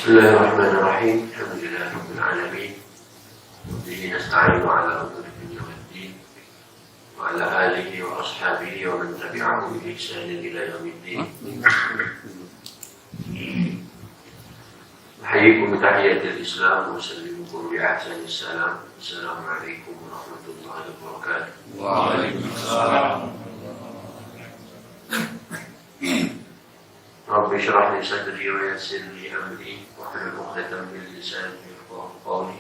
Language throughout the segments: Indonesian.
بسم الله الرحمن الرحيم. الحمد لله رب العالمين، وبه نستعين على أمور الدنيا والدين، وعلى آله وأصحابه ومن تبعهم بإحسان إلى يوم الدين. أحييكم بتحية الإسلام وأسلمكم بأحسن السلام. السلام عليكم ورحمة الله وبركاته. وعليكم السلام. رب اشرح لي صدري ويسر لي أمري واحلل عقدة من لساني يفقهوا قولي.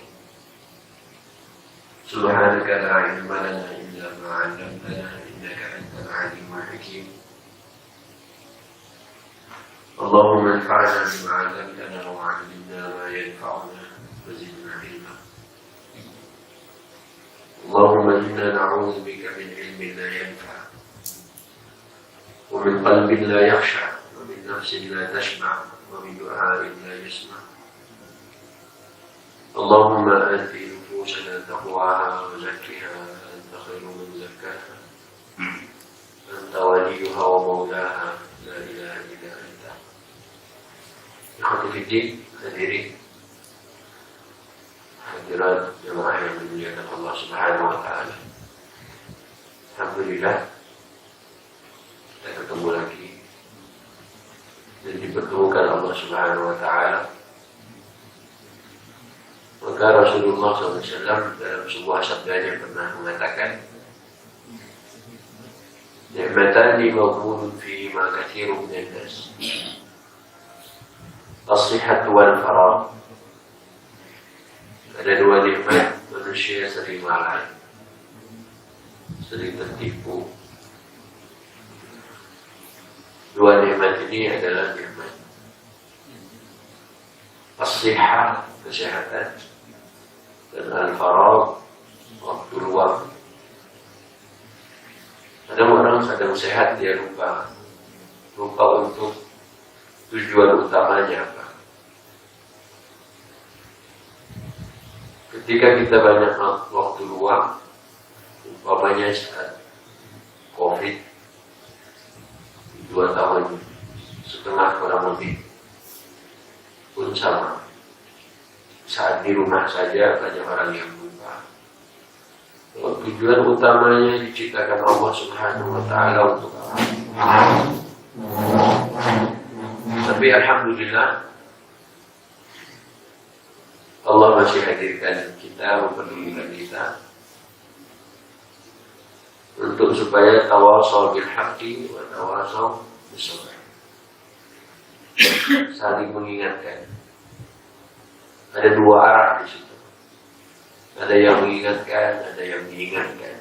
سبحانك لا علم لنا إلا ما علمتنا إنك أنت العليم الحكيم. اللهم انفعنا بما علمتنا وعلمنا ما ينفعنا وزدنا علما. اللهم إنا نعوذ بك من علم لا ينفع ومن قلب لا يخشع ومن نفس لا تشبع ومن دعاء لا يسمع. اللهم آت نفوسنا تقواها وزكها أنت خير من زكاها أنت وليها ومولاها لا إله إلا أنت. Ikhwati fiddin, hadirin hadirat jemaah yang dimuliakan Allah Subhanahu wa taala. Alhamdulillah kita ketemu lagi dan dipertemukan Allah Subhanahu wa taala. Maka Rasulullah SAW dalam sebuah sabdanya pernah mengatakan, "Ni'matani mawjudun fi ma katsirun minan nas. As-sihhat wal faragh." Ada dua nikmat manusia sering lalai, sering tertipu. Dua nikmat ini adalah nikmat as-sihhat, kesehatan, dan al-faragh, waktu luang. Kadang orang sedang sehat dia lupa untuk tujuan utamanya apa. Ketika kita banyak waktu luang, umpamanya saat COVID 2 tahun setengah kurang lebih pun sama. Saat di rumah saja banyak orang yang lupa tujuan utamanya diciptakan Allah Subhanahu wa taala untuk apa. Tapi alhamdulillah Allah masih hadirkan kita, mempedulikan kita untuk supaya tawasaw bil haqqi wa tawasaw bis sabr. Saling mengingatkan. Ada dua arah di situ. Ada yang mengingatkan, ada yang diingatkan.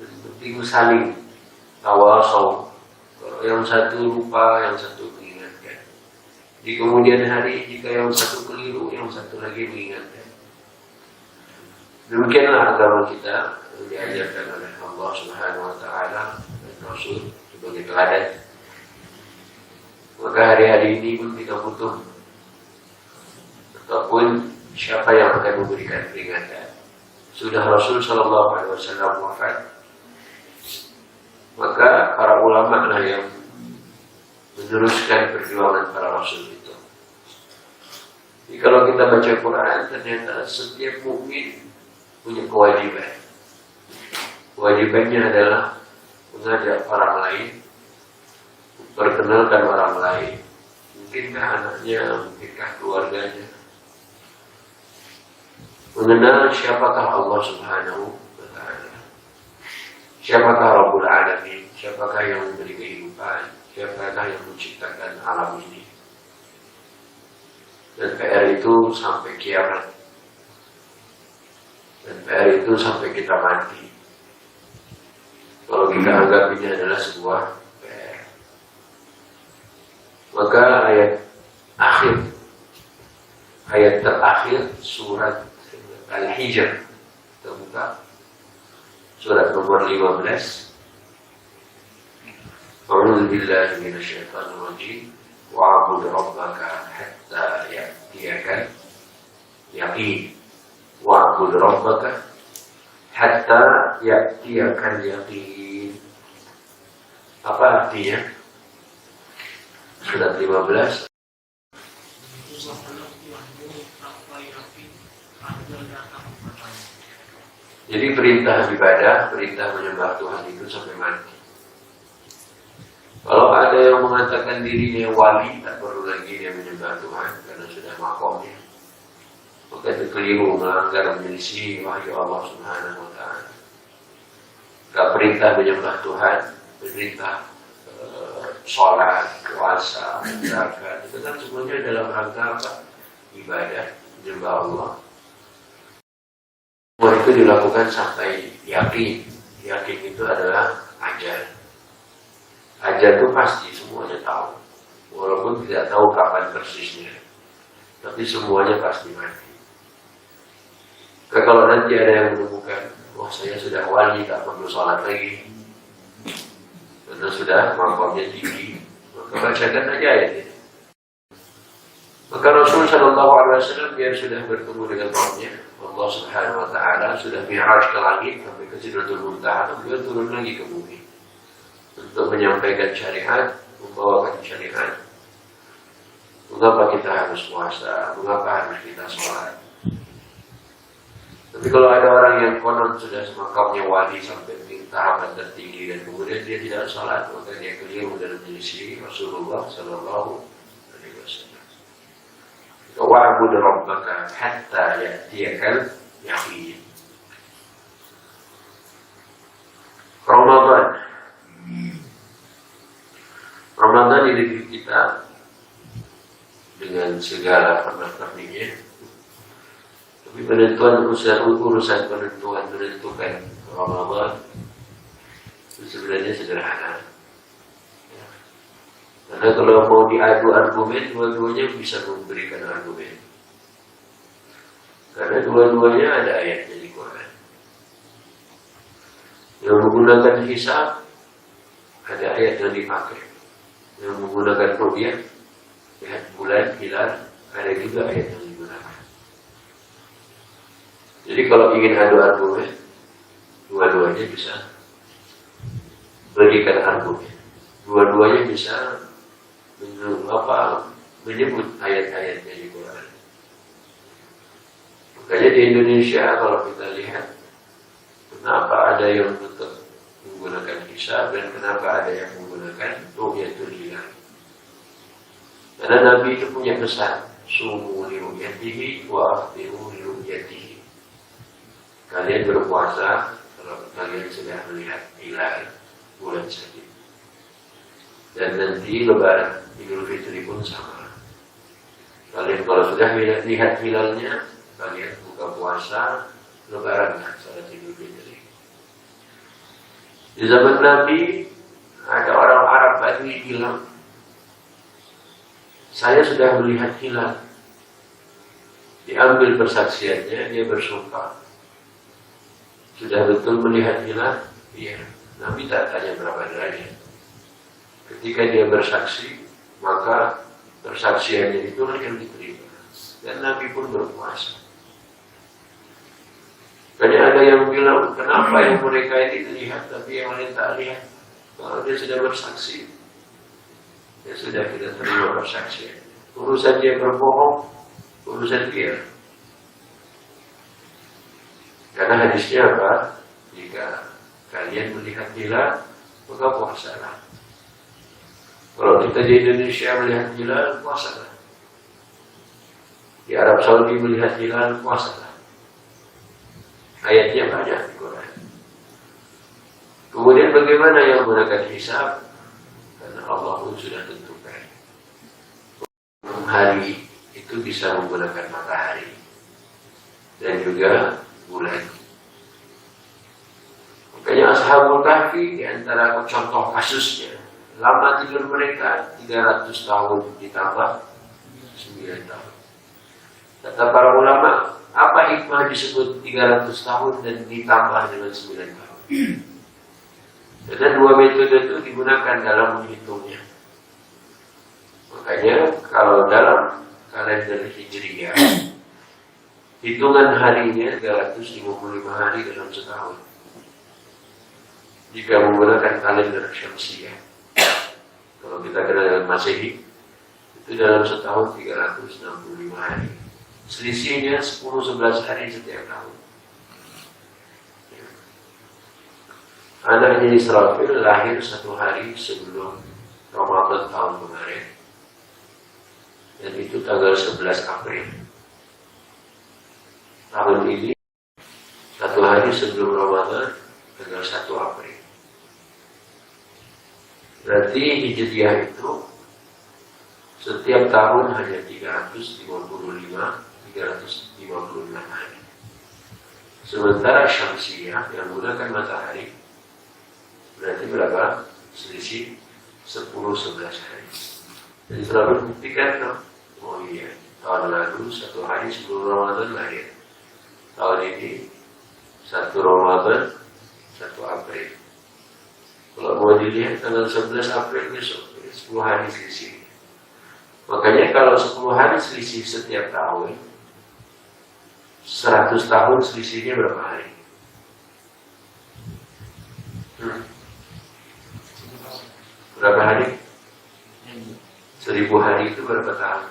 Dan penting saling tawasaw. Kalau yang satu lupa, yang satu mengingatkan. Di kemudian hari jika yang satu keliru, yang satu lagi mengingatkan. Demikianlah agama kita diajarkan oleh Allah Subhanahu wa taala dan Rasul sebagai teladan. Maka hari-hari ini pun kita butuh, ataupun siapa yang akan memberikan peringatan. Sudah Rasul Sallallahu Alaihi Wasallam wafat, maka para ulama lah yang meneruskan perjuangan para Rasul itu. Jadi kalau kita baca Quran, ternyata setiap mukmin punya kewajiban. Kewajibannya adalah mengajak orang lain, memperkenalkan orang lain, mungkinkah anaknya, mungkinkah keluarganya, mengenal siapakah Allah Subhanahu wa taala, siapakah Rabbul Alamin, siapakah yang memberi kehidupan, siapakah yang menciptakan alam ini. Dan PR itu sampai kiamat, dan PR itu sampai kita mati. Kalau kita anggap ini adalah sebuah PR, maka ayat terakhir surat Al-Hijr, kita buka surat nomor 15. A'udzu billahi minasyaitonir rajim. Wa'bud rabbaka hatta ya'tiyakal yaqin. Wa'bud rabbaka hatta ya'tiyakal yaqin. Apa artinya? Surat 15 Jadi perintah ibadah, perintah menyembah Tuhan itu sampai mati. Kalau ada yang mengatakan dirinya wali, tak perlu lagi dia menyembah Tuhan karena sudah makomnya. Maka itu keliru, melanggar, menyelisih wahyu Allah Subhanahu wa Ta'ala. Gak perintah menyembah Tuhan, perintah sholat, puasa, zakat, itu kan semuanya dalam rangka apa? Ibadah, menyembah Allah. Semua itu dilakukan sampai yakin. Yakin itu adalah ajal. Ajal itu pasti semuanya tahu. Walaupun tidak tahu kapan persisnya. Tapi semuanya pasti mati. Kalau nanti ada yang menemukan, wah saya sudah wali, tak perlu sholat lagi. Karena sudah makomnya tinggi. Maka bacakan aja ayat ini. Maka Rasul SAW biar sudah bertemu dengan Rabbnya, Allah Subhanahu wa Ta'ala, sudah mi'raj ke langit sampai ke Sidratul Muntaha, beliau turun lagi ke bumi untuk menyampaikan syariat, membawakan syariat. Mengapa kita harus puasa? Mengapa harus kita sholat? Tapi kalau ada orang yang konon sudah semakamnya wali sampai tahapan tertinggi dan kemudian dia tidak sholat, maka dia keliru dan menyelisih Rasulullah Sallallahu Alaihi Wasallam. Wa'bud rabbaka hatta ya'tiyakal yaqin. Ramadan di negeri kita dengan segala pernak-perniknya, tapi penentuan urusan penentuan menentukan Ramadan itu sebenarnya sederhana. Karena kalau mau diadu argumen, dua-duanya bisa memberikan argumen. Karena dua-duanya ada ayatnya di Quran. Yang menggunakan hisab, ada ayat yang dipakai. Yang menggunakan ru'yah, lihat bulan, hilal, ada juga ayat yang digunakan. Jadi kalau ingin adu argumen, dua-duanya bisa berikan argumen. Dua-duanya bisa menyebut ayat-ayatnya di Quran. Makanya di Indonesia kalau kita lihat, kenapa ada yang tetap menggunakan hisab dan kenapa ada yang menggunakan ru'yatul hilal. Karena Nabi itu punya pesan, sumu li ru'yatihi wa aftiru li ru'yatihi. Kalian berpuasa kalau kalian sudah melihat hilal bulan saja. Dan nanti Lebaran Idul Fitri pun sama. Kalian kalau sudah lihat hilalnya, kalian buka puasa, Lebaran salat Idul Fitri. Di zaman Nabi ada orang Arab Badui bilang, saya sudah melihat hilal. Diambil persaksiannya, dia bersumpah. Sudah betul melihat hilal? Iya. Nabi tak tanya berapa derajat. Ketika dia bersaksi, maka persaksiannya itu yang diterima. Dan Nabi pun berpuasa. Banyak ada yang bilang, kenapa yang mereka ini lihat, tapi yang lain tak lihat? Kalau dia sudah bersaksi, ya sudah kita terima persaksian. Urusan dia berbohong, urusan dia. Karena hadisnya apa? Jika kalian melihat hilal, maka puasalah. Kalau kita di Indonesia melihat hilal, puasalah. Di Arab Saudi melihat hilal, puasalah. Ayatnya banyak di Quran. Kemudian bagaimana yang menggunakan hisab? Karena Allah pun sudah tentukan. Hari itu bisa menggunakan matahari dan juga bulan. Makanya Ashabul Kahfi di antara contoh kasusnya, lama tidur mereka 300 tahun ditambah 9 tahun. Kata para ulama, apa hikmah disebut 300 tahun dan ditambah dengan 9 tahun? Karena dua metode itu digunakan dalam menghitungnya. Makanya kalau dalam kalender Hijriyah, hitungan harinya 355 hari dalam setahun. Jika menggunakan kalender Syamsiyah, kalau kita kenal dengan Masehi, itu dalam setahun 365 hari. selisihnya 10-11 hari setiap tahun. Anaknya Israfil lahir 1 hari sebelum Ramadan tahun kemarin, dan itu tanggal 11 April. Tahun ini 1 hari sebelum Ramadan, tanggal 1 April. Berarti Hijriah itu setiap tahun hanya 356 hari. Sementara Syamsiyah yang menggunakan matahari berarti berapa? Selisih 10-11 hari. Jadi selalu buktikan dong. Oh iya, tahun lalu 1 hari sebelum Ramadan lahir. Tahun ini 1 Ramadan 1 April. Kalau mau dilihat tanggal 11 April besok 10 hari selisih. Makanya kalau 10 hari selisih setiap tahun, 100 tahun selisihnya berapa hari? Berapa hari? 1000 hari itu berapa tahun?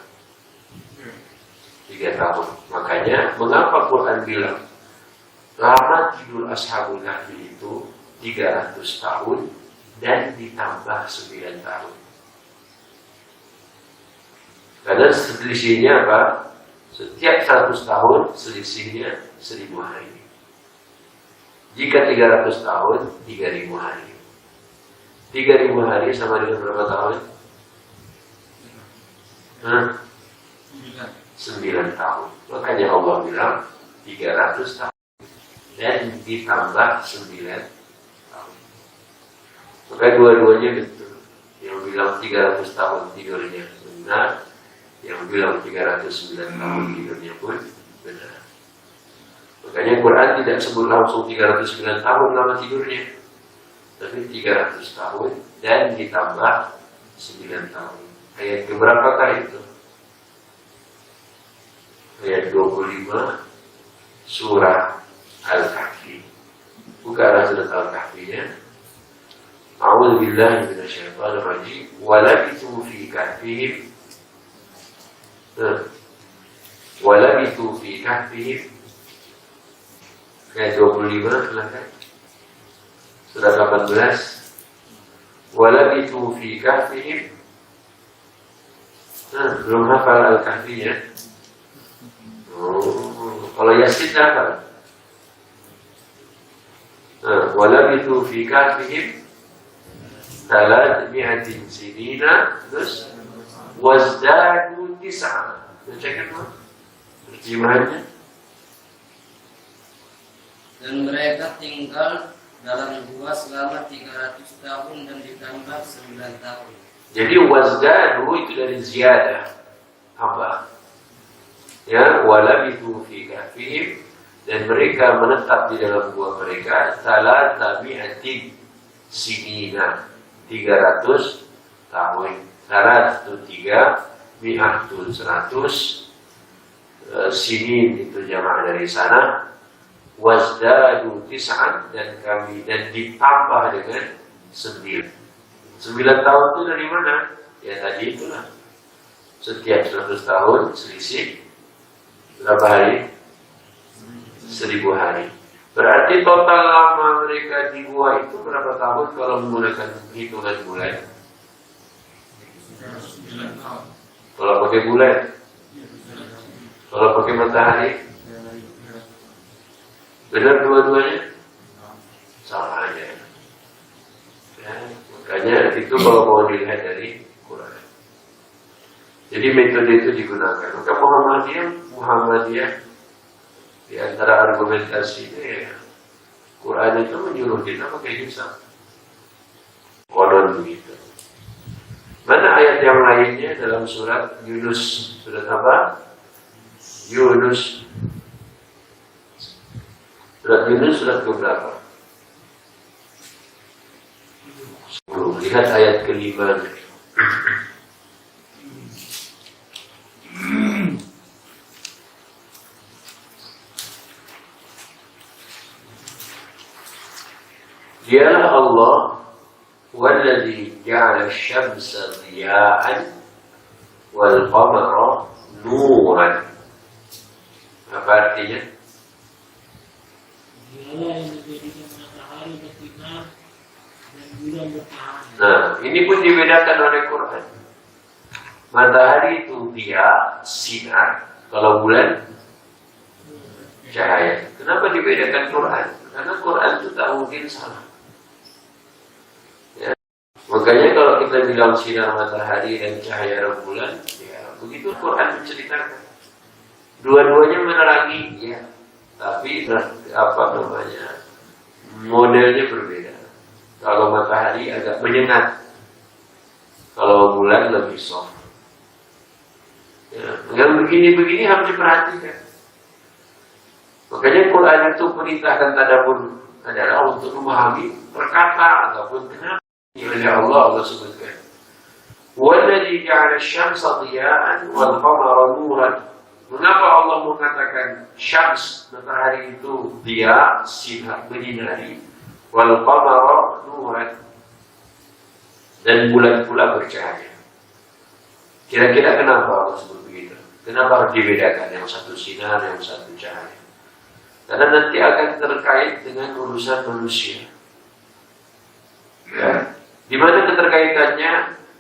3 tahun. Makanya mengapa Quran bilang lama tidur Ashabul Kahfi itu 300 tahun dan ditambah 9 tahun. Karena selisihnya apa? Setiap 100 tahun selisihnya 1000 hari. Jika 300 tahun 3000 hari. 3000 hari sama dengan berapa tahun? 9 tahun. Makanya Allah bilang 300 tahun dan ditambah 9 tahun. Maka dua-duanya betul. Yang bilang 300 tahun tidurnya benar, yang bilang 309 tahun tidurnya pun benar. Makanya Quran tidak sebut langsung 309 tahun lama tidurnya, tapi 300 tahun dan ditambah 9 tahun. Ayat keberapakah itu? Ayat 25 surah Al-Kahfi. Bukalah surat Al-Kahfinya. A'udzu billahi minasyaitonir rajim. Wa labithu fi kahfihim. Wa labithu fi kahfihim. Ayat 25 silakan. Surat 18. Wa labithu fi kahfihim. Belum hafal Al-Kahfinya. Kalau Yasin hafal. Walabithu fi kahfihim 300 sinina terus wazdadu 9. Bacakan Pak terjemahannya. Dan mereka tinggal dalam gua selama 300 tahun dan ditambah 9 tahun. Jadi wazdadu itu dari ziyadah, tambah. Ya, walabithu fi kahfihim, dan mereka menetap di dalam gua mereka 300 sinina, 300 tahun. 100 sinin itu jamak dari sana. Wazdadu 9, dan ditambah dengan 9. 9 tahun itu dari mana? Ya tadi itulah. Setiap 100 tahun selisih berapa hari? 1000 hari. Berarti total lama mereka di gua itu berapa tahun kalau menggunakan hitungan bulan? Kalau pakai bulan? Kalau pakai matahari? Benar dua-duanya? Salah aja. Ya, makanya itu kalau mau dilihat dari Quran. Jadi metode itu digunakan. Maka Muhammadiyah di antara argumentasinya ya, Quran itu menyuruh kita pakai hisab. Konon begitu. Mana ayat yang lainnya dalam surat Yunus? Surat apa? Yunus. Surat Yunus surat keberapa? 10. Lihat ayat kelima. Dialah Allah walladzi ja'ala asy-syamsa dhiya'an wal qamara nuran. Apa artinya? Dialah yang menjadikan matahari bersinar dan bulan bertahan. Nah, ini pun dibedakan oleh Quran. Matahari itu dia sinar, kalau bulan cahaya. Kenapa dibedakan Quran? Karena Quran itu tak mungkin salah. Ya. Makanya kalau kita bilang sinar matahari dan cahaya rembulan, ya begitu Quran menceritakan. Dua-duanya menerangi, ya. Tapi apa namanya, modelnya berbeda. Kalau matahari agak menyengat, kalau bulan lebih soft. Ya, yang begini-begini harus diperhatikan. Makanya Quran itu perintahkan tadabbur adalah untuk memahami perkata ataupun kenapa oleh Allah sebutkan. Walladzi ja'ala asy-syamsa dhiya'an wal qamara nuran. Mengapa Allah mengatakan syams, matahari itu dia sinar menyinari, wal qamara nuran, dan bulan pula bercahaya. Kira-kira kenapa Allah sebut begitu? Kenapa harus dibedakan yang satu sinar, yang satu cahaya? Karena nanti akan terkait dengan urusan manusia. Ya. Di mana keterkaitannya?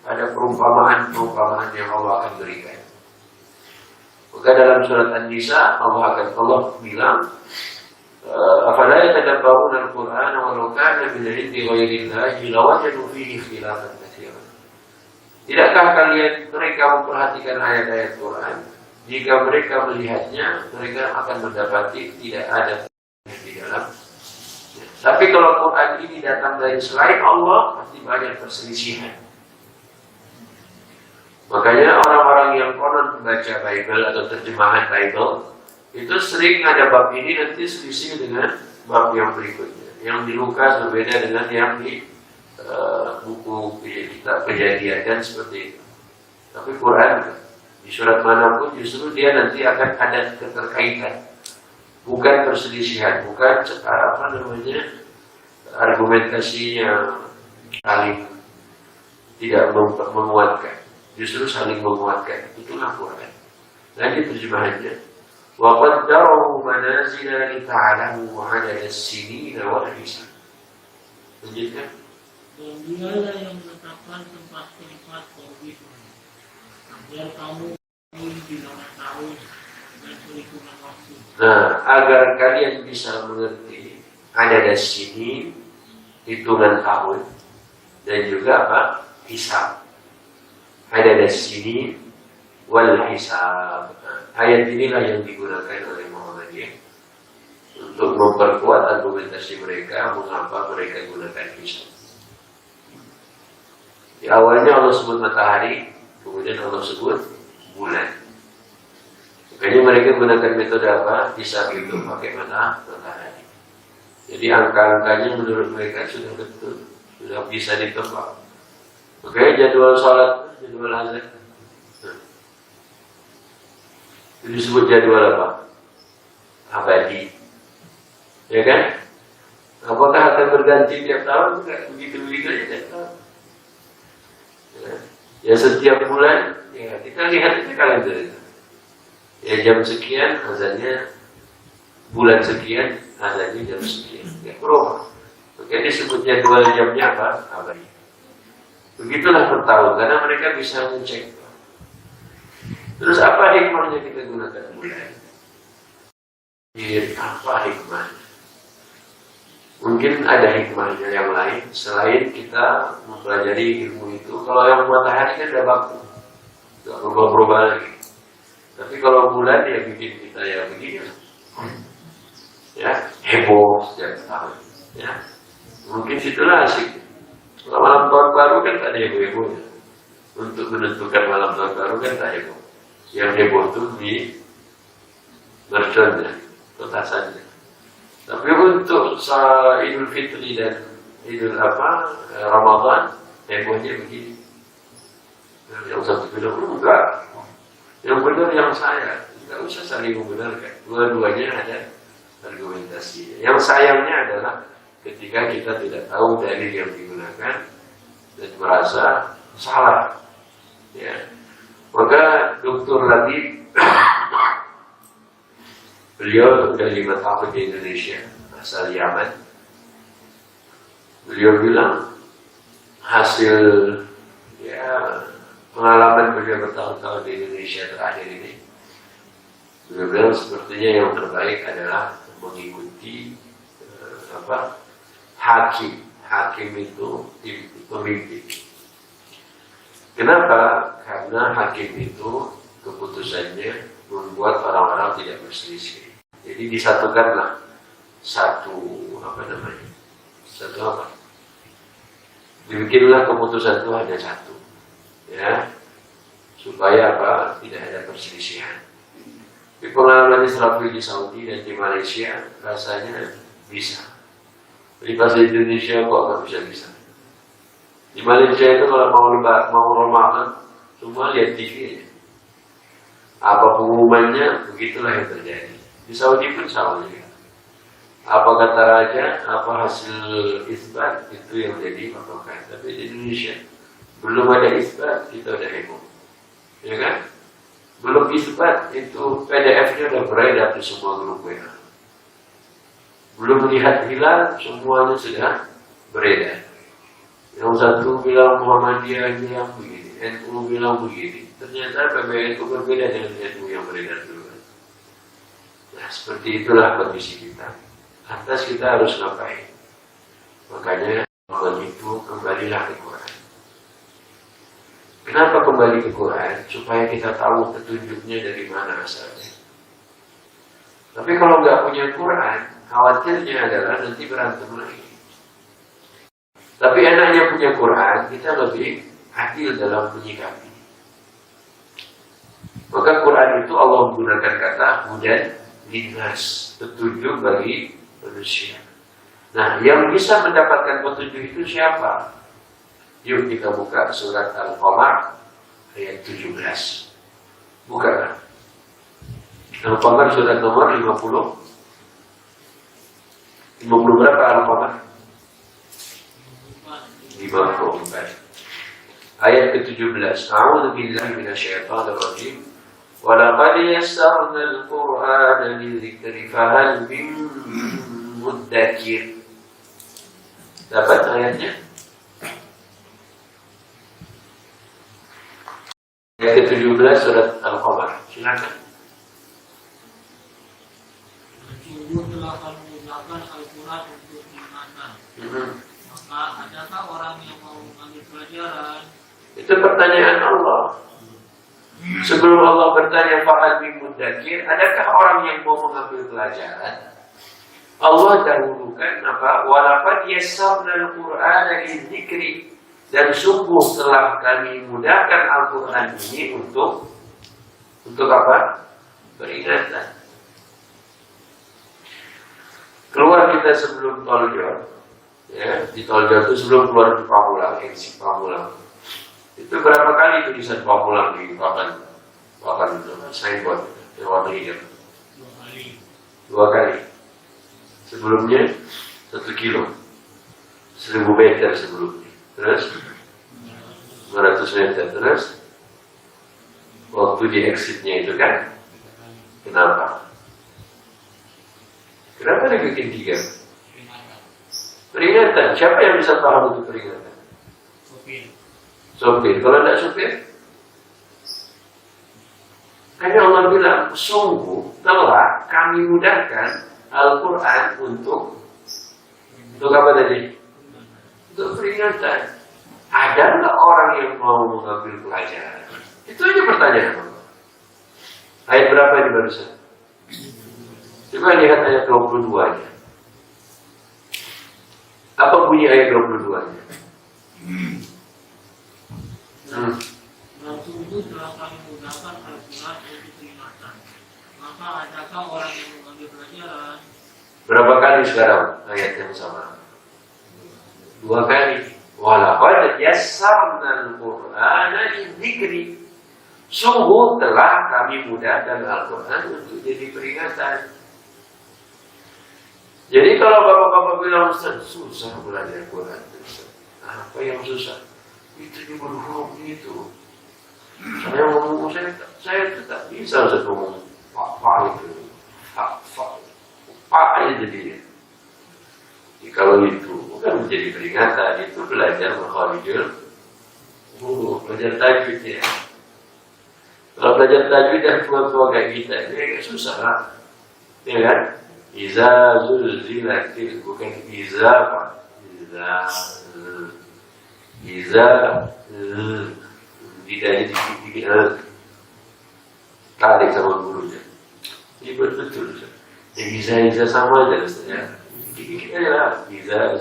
Ada perumpamaan-perumpamaan yang Allah akan berikan. Maka dalam surat An-Nisa Allah bilang, "Afala yatadabbaruna al-Qur'ana walau kana min 'indi ghairillahi lawajadu fihi ikhtilafan katsiran." Tidakkah mereka memperhatikan ayat-ayat Quran? Jika mereka melihatnya, mereka akan mendapati tidak ada di dalam. Tapi kalau Quran ini datang dari selain Allah, pasti banyak perselisihan. Makanya orang-orang yang konon membaca Bible atau terjemahan Bible itu sering ada bab ini nanti selisih dengan bab yang berikutnya. Yang di Lukas berbeda dengan yang di buku kitab Kejadian dan seperti itu. Tapi Quran di surat manapun justru dia nanti akan ada keterkaitan, bukan perselisihan, bukan apa namanya argumentasinya saling tidak menguatkan. Justru saling menguatkan. Itulah Quran. Lagi terjemahannya. Wa qaddarahu manazila li ta'lamu 'adada as-sinina wal hisab. Lanjutkan. Dan dialah yang menetapkan tempat-tempat koordinat agar kamu bilangan tahun dan perhitungan waktu. Nah, agar kalian bisa mengerti adada as-sinin, hitungan tahun, dan juga apa? Hisab. Adada as-sinin wal hisab. Ayat inilah yang digunakan oleh Muhammadiyah untuk memperkuat argumentasi mereka mengapa mereka gunakan hisab. Di awalnya Allah sebut matahari, kemudian Allah sebut bulan. Makanya mereka gunakan metode apa? Hisab itu pakai matahari. Jadi angka-angkanya menurut mereka sudah betul, sudah bisa ditebak. Makanya jadwal sholat, jadwal azan, itu disebut jadwal apa? Abadi. Ya kan? Apakah akan berganti tiap tahun? Enggak, begitu-begitu aja tiap tahun. Ya setiap bulan, ya kita lihat itu kalender itu. Ya jam sekian azannya, bulan sekian azannya jam sekian. Ya berubah. Makanya disebut jadwal jamnya apa? Abadi. Begitulah per tahun, karena mereka bisa ngecek. Terus apa hikmahnya kita gunakan bulan? Apa hikmahnya? Mungkin ada hikmahnya yang lain selain kita mempelajari ilmu itu. Kalau yang matahari kan udah baku, nggak berubah-berubah lagi. Tapi kalau bulan ya bikin kita ya begini, ya heboh setiap tahun. Ya mungkin situlah asik. Kalau malam tahun baru kan tak ada heboh-hebohnya. Untuk menentukan malam tahun baru kan tak heboh. Yang heboh itu di merconnya, petasannya. Tapi untuk Idul Fitri dan Idul Ramadan, hebohnya begini. Yang satu bilang enggak, yang benar yang saya. Tidak usah saling membenarkan. Dua-duanya ada argumentasi. Yang sayangnya adalah ketika kita tidak tahu dalil yang digunakan dan merasa salah. Ya. Maka Dr. Labib Beliau sudah 5 tahun di Indonesia, asal Yaman. Beliau bilang hasil pengalaman beliau bertahun-tahun di Indonesia terakhir ini, beliau bilang sepertinya yang terbaik adalah mengikuti hakim. Hakim itu pemimpin. Kenapa? Karena hakim itu keputusannya membuat orang-orang tidak berselisih. Jadi disatukanlah satu dibikinlah keputusan itu hanya satu, ya, supaya tidak ada perselisihan. Di pengalaman Israfil di Saudi dan di Malaysia rasanya bisa. Di bahasa Indonesia kok nggak bisa. Di Malaysia itu kalau mau Ramadan semua lihat TV aja. Apa pengumumannya, begitulah yang terjadi. Di Saudi pun sama juga. Apa kata raja, apa hasil isbat, itu yang jadi patokan. Tapi di Indonesia belum ada isbat, kita udah heboh, ya kan? Belum isbat, itu PDF-nya udah beredar di semua grup WA. Belum melihat hilal, semuanya sudah beredar. Yang satu bilang Muhammadiyah bilang begini, NU bilang begini. Ternyata PBNU berbeda dengan NU yang beredar dulu. Nah, seperti itulah kondisi kita. Atas kita harus ngapain? Makanya malam itu kembalilah ke Quran. Kenapa kembali ke Quran? Supaya kita tahu petunjuknya dari mana asalnya. Tapi kalau nggak punya Quran, khawatirnya adalah nanti berantem lagi. Tapi enaknya punya Quran, kita lebih adil dalam menyikapi. Maka Quran itu Allah menggunakan kata hudan linnas, petunjuk bagi manusia. Nah, yang bisa mendapatkan petunjuk itu siapa? Yuk kita buka surat Al-Qamar ayat 17. Buka. Al-Qamar surat nomor 50. 50 berapa Al-Qamar? 54. Ayat ke-17. A'udzu billahi minasyaitonir rajim. Wa laqad yassarna al-Qur'ana lidzikri fahal min muddakir. Dapat ayatnya? Ayat ke-17 surat Al-Qamar. Silakan. Sungguh telah kami mudahkan Al-Quran untuk dimana. Maka adakah orang yang mau mengambil pelajaran? Itu pertanyaan Allah. Sebelum Allah bertanya fahal min muddakir, adakah orang yang mau mengambil pelajaran? Allah dahulukan apa? Walaqad yassarna al-Qur'ana lidzikri, dan sungguh telah kami mudahkan Al-Quran ini untuk apa? Peringatan. Keluar kita sebelum Tol-Jor, ya, di Tol-Jor itu sebelum keluar di Pamulang, exit Pamulang. Itu berapa kali tulisan Pamulang di papan signboard yang warna hijau? 2 kali. Sebelumnya 1 kilo, 1000 meter sebelumnya. Terus 500 meter. Terus waktu di exitnya itu kan, kenapa dibikin 3? Peringatan. Siapa yang bisa paham itu peringatan? Sopir. Kalau tidak sopir, karena Allah bilang sungguh telah kami mudahkan Al-Quran untuk apa tadi? Untuk peringatan. Ada nggak orang yang mau mengambil pelajaran? Itu aja pertanyaan Allah. Ayat berapa ini barusan? Coba lihat ayat 22-nya. Apa bunyi ayat 22-nya? Dan sungguh telah kami mudahkan Al-Quran untuk peringatan. Maka adakah orang yang mengambil pelajaran? Berapa kali sekarang ayat yang sama? 2 kali. Walaqad yassarna al-Qur'ana lidzikri. Sungguh telah kami mudahkan Al-Quran untuk jadi peringatan. Jadi kalau bapak-bapak bilang Ustaz, susah belajar Quran. Apa yang susah? Itu juga huruf itu. Saya ngomong, saya tetap bisa Ustaz ngomong apa itu. Pak aja jadinya. Jadi kalau itu bukan menjadi peringatan, itu belajar makharijul huruf, belajar tajwid ya. Kalau belajar tajwid dan tua-tua kayak kita, ini susah lah, ya kan? Iza zulzilatil, bukan iza pak, iza lidahnya dikit-dikit tarik sama gurunya. Ini betul. Iza sama aja ya. Dikit-dikit aja lah. Iza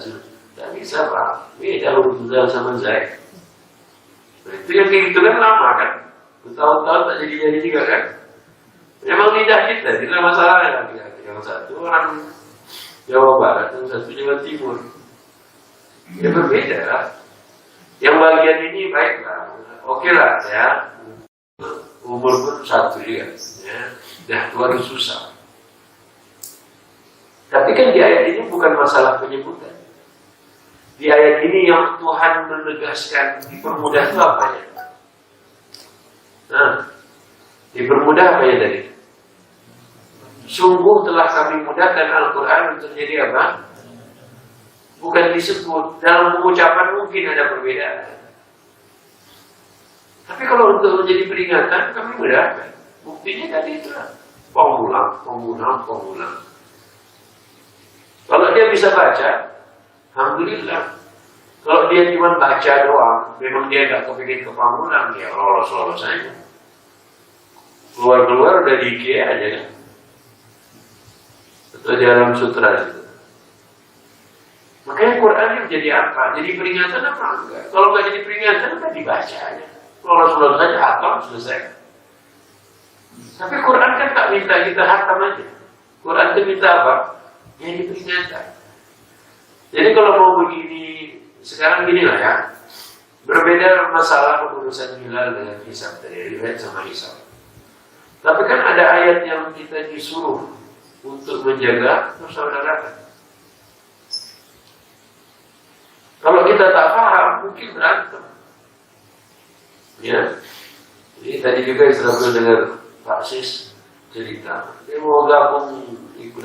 tak bisa pak. Beda huruf sama zai. Nah, itu yang kayak gitu kan lama kan. Tahun-tahun tak jadi juga kan. Memang lidah kita masalahnya. Yang satu orang Jawa Barat, yang satu Jawa Timur. Ya berbeda lah. Yang bagian ini baiklah. Oke lah ya. Umur pun satu juga. Ya. Dah tua itu susah. Tapi kan di ayat ini bukan masalah penyebutan. Di ayat ini yang Tuhan menegaskan dipermudah itu apa ya? Nah, dipermudah apa ya tadi? Sungguh telah kami mudahkan Al-Quran untuk jadi apa? Bukan disebut. Dalam pengucapan mungkin ada perbedaan. Tapi kalau untuk menjadi peringatan, kami mudahkan. Buktinya tadi itulah. Pengulang. Kalau dia bisa baca, alhamdulillah. Kalau dia cuma baca doang, memang dia gak kepingin ke pengulang, ya lolos-lolos aja. Keluar-keluar udah di IKEA aja kan. Atau di alam sutra itu. Makanya Quran ini jadi apa? Jadi peringatan apa enggak? Kalau nggak jadi peringatan, kan dibaca aja. Lolos-lolos aja, hafal, selesai. Tapi Quran kan tak minta kita hatam aja. Quran itu minta apa? Jadi peringatan. Jadi kalau mau begini, sekarang gini lah ya. Berbeda masalah urusan hilal dengan hisab tadi, riwayat sama hisab. Tapi kan ada ayat yang kita disuruh untuk menjaga persaudaraan. Kalau kita tak paham, mungkin berantem. Ya, jadi tadi juga saya dengar Pak Sis cerita, dia mau gabung ikut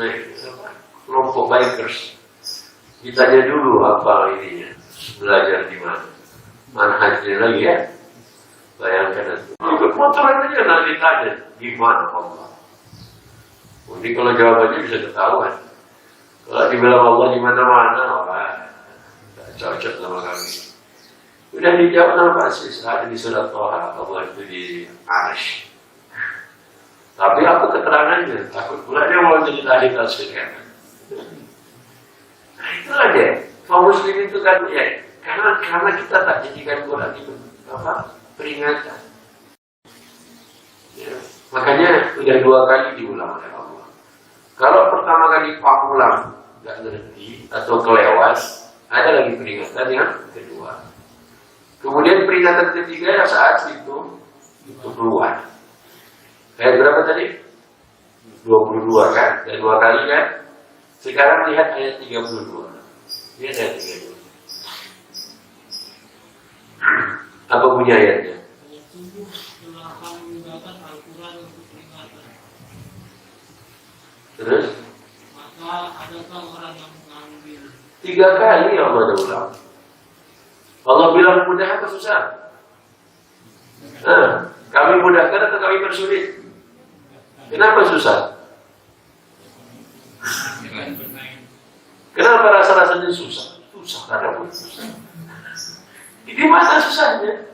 kelompok bikers. Ditanya dulu apa ininya, belajar di mana, manhajnya lagi ya. Bayangkan itu. Ikut motoran aja nanti tanya gimana Allah. Jadi kalau jawabannya bisa ketahuan. Kalau dibilang Allah di mana-mana, wah, tak cocok sama kami. Udah dijawab sama Pak Sis, ada di surat Toha, Allah itu di Arsh. Tapi apa keterangannya? Takut pula dia mau jadi ahli tafsir kan? Nah itu aja. Kaum muslim itu kan ya, karena kita tak jadikan Quran itu apa? Peringatan. Ya. Makanya udah 2 kali diulang oleh Allah. Kalau pertama kali pengulang nggak ngerti atau kelewat, ada lagi peringatan yang kedua. Kemudian peringatan ketiga saat itu keluar. Kayak berapa tadi? 22 kan? Dan 2 kali kan? Sekarang lihat ayat 32. Lihat ayat 32. Apa punya ayatnya? Sungguh telah kami mudahkan Al-Quran untuk peringatan. Terus? Maka adakah orang yang mengambil? 3 kali Allah ada ulang. Allah bilang mudah atau susah? Nah, kami mudahkan atau kami persulit? Kenapa susah? Kenapa rasa-rasanya susah? Susah karena pun susah. Di mana susahnya?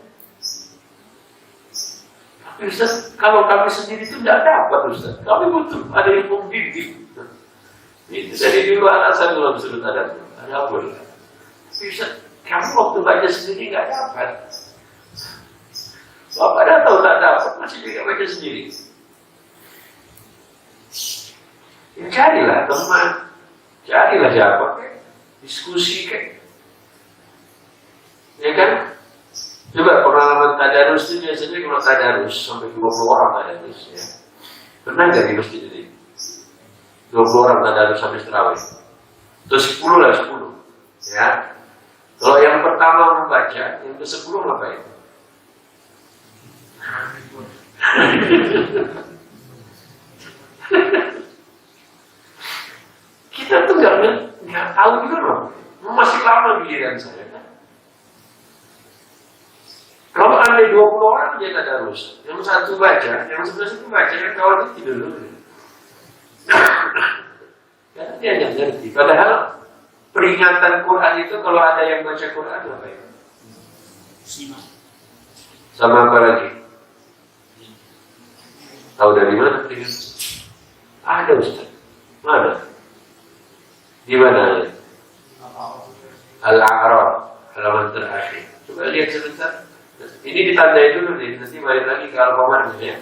Tapi Ustaz, kalau kami sendiri itu tidak dapat Ustaz. Kami butuh ada yang membimbing. Itu dari dulu alasan belum sudah ada apa? Ustaz, kamu waktu baca sendiri nggak dapat. Bapak dah tahu tak dapat, masih juga baca sendiri. Ya carilah teman, carilah siapa, diskusi kan. Ya kan? Coba pengalaman tadarus itu biasanya kalau tadarus sampai 20 orang tadarus ya. Pernah nggak di masjid ini? 20 orang tadarus sampai terawih. Terus 10 lah 10. Ya. Kalau yang pertama membaca, yang ke-10 ngapain? karena nggak tahu juga loh. Masih lama giliran saya kan. Kalau ada 20 orang dia tadarus, yang satu baca, yang sebelah itu baca, yang kawan itu tidur dulu. Karena dia hanya ngerti. Padahal peringatan Quran itu kalau ada yang baca Quran apa ya? Sama apa lagi? Tahu dari mana peringatan? Ada Ustaz. Mana? Di mana? Al-A'raf, halaman terakhir. Coba lihat sebentar. Ini ditandai dulu nih, nanti balik lagi ke Al-Qamar ya.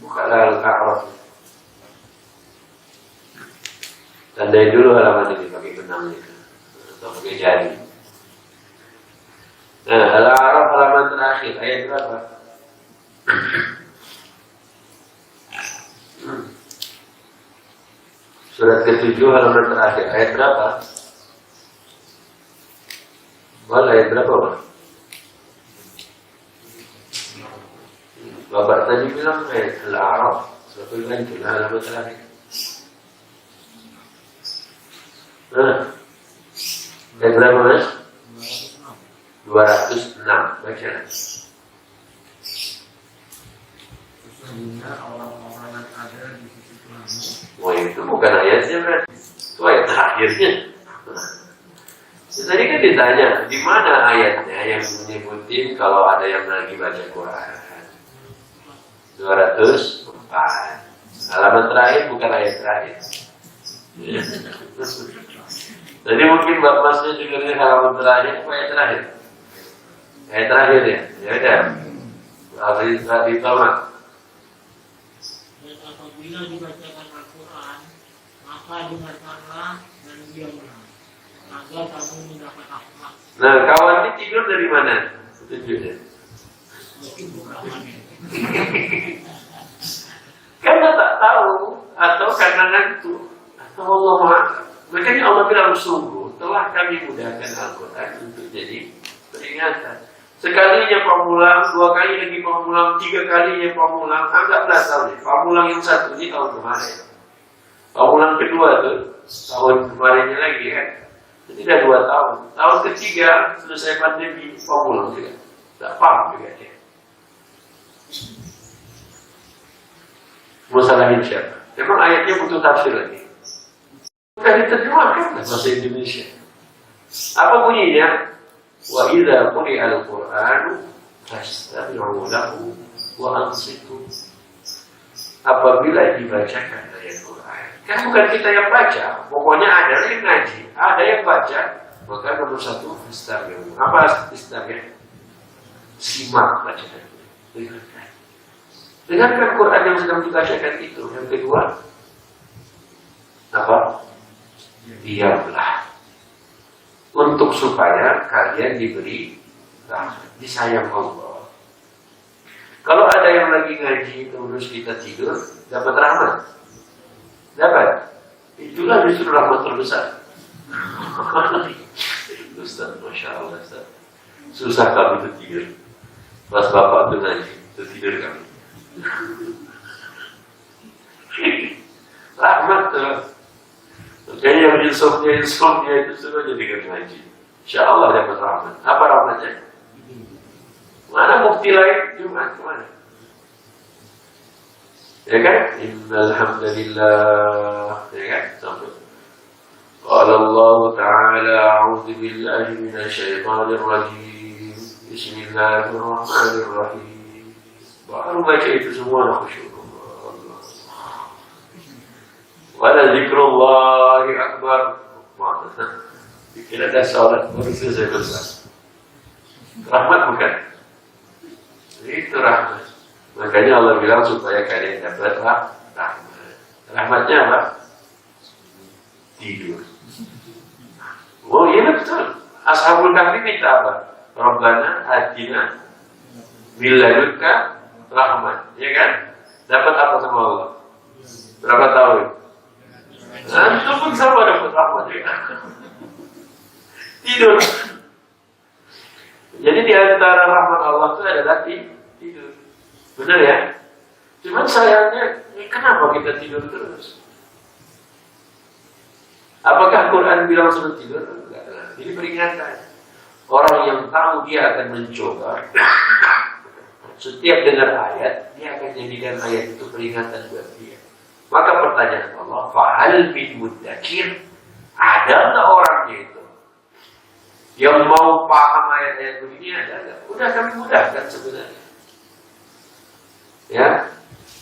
Bukalah Al-A'raf. Tandai dulu halaman ini pakai benang itu atau pakai jari. Nah, Al-A'raf halaman terakhir ayat berapa? Surat ke-7 halaman terakhir ayat berapa? Ayat berapa, Pak? Bapak tadi bilang ayat Al-A'raf. Suatu lagi halaman terakhir. Ayat berapa, Mas? 206. Baca. Orang-orang yang ada di sisi Tuhan. Wah, itu bukan ayatnya berarti. Itu ayat terakhirnya. Tadi kan ditanya, di mana ayatnya yang menyebutin kalau ada yang lagi baca Quran? 204. Halaman terakhir bukan ayat terakhir. Jadi mungkin Bapak Masnya juga lihat halaman terakhir, apa ayat terakhir? Ayat terakhir ya? Ya udah. Al-Fatihah ditamat. Dan apabila dibacakan Al-Quran, maka dengarkanlah dan diamlah, agar kamu mendapat rahmat. Nah, kawan ini tidur dari mana? Tujuannya. Mungkin bukan Karena tak tahu atau karena ngantuk atau Allah Maha. Makanya Allah bilang sungguh telah kami mudahkan Al-Quran untuk jadi peringatan. Sekalinya pamulang, 2 kali lagi pamulang, 3 kalinya pamulang. Anggaplah tahun ini. Pamulang yang satu ini tahun kemarin. Pamulang kedua tuh tahun kemarinnya lagi kan. Tidak 2 tahun. Tahun ketiga selesai pandemi pamulang juga. Tak paham juga dia. Masalahnya siapa? Memang ayatnya butuh tafsir lagi. Bukan diterjemahkan bahasa Indonesia. Apa bunyinya? Wa idza quri'al Qur'anu fastami'u lahu wa ansitu. Apabila dibacakan ayat Quran, kan bukan kita yang baca, pokoknya ada yang ngaji, ada yang baca, maka nomor 1 fastami'u. Apa fastami'u? Simak bacaan. Dengarkan Quran yang sedang dibacakan itu. Yang kedua, apa? Diamlah. Untuk supaya kalian diberi rahmat, disayang Allah. Kalau ada yang lagi ngaji terus kita tidur, dapat rahmat? Dapat? Itulah justru rahmat terbesar. Ustaz, Masya Allah Ustaz. Susah kami itu tidur. Pas bapak itu ngaji, itu tidur kami. Rahmat tuh. Makanya yang insomnia itu suruh jadi ngaji. Insya Allah dapat rahmat. Apa rahmatnya? Mana bukti lain? Jumat kemana? Ya kan? Innal hamdalillah. Ya kan? Sampai. Qala Allah Ta'ala a'udzu billahi minasyaitonir rajim. Bismillahirrahmanirrahim. Baru baca itu semua nak khusyuk. Wala zikrullahi akbar. Dikira ada salat baru selesai besar. Rahmat bukan? Itu rahmat. Makanya Allah bilang supaya kalian dapat rahmat. Rahmatnya apa? Tidur. Oh iya betul. Ashabul Kahfi minta apa? Rabbana atina min ladunka rahmat, ya kan? Dapat apa sama Allah? Berapa tahun? Itu pun sama dapat rahmat, ya kan? Tidur. Jadi di antara rahmat Allah itu adalah tidur. Benar ya? Cuman sayangnya, kenapa kita tidur terus? Apakah Quran bilang suruh tidur? Enggak. Ini peringatan. Orang yang tahu dia akan mencoba, setiap dengar ayat, dia akan jadikan ayat itu peringatan buat dia. Maka pertanyaan Allah, fahal min mudzakir, ada nggak orangnya itu yang mau paham ayat-ayat begini? Ada nggak? Udah kami mudahkan sebenarnya. Ya,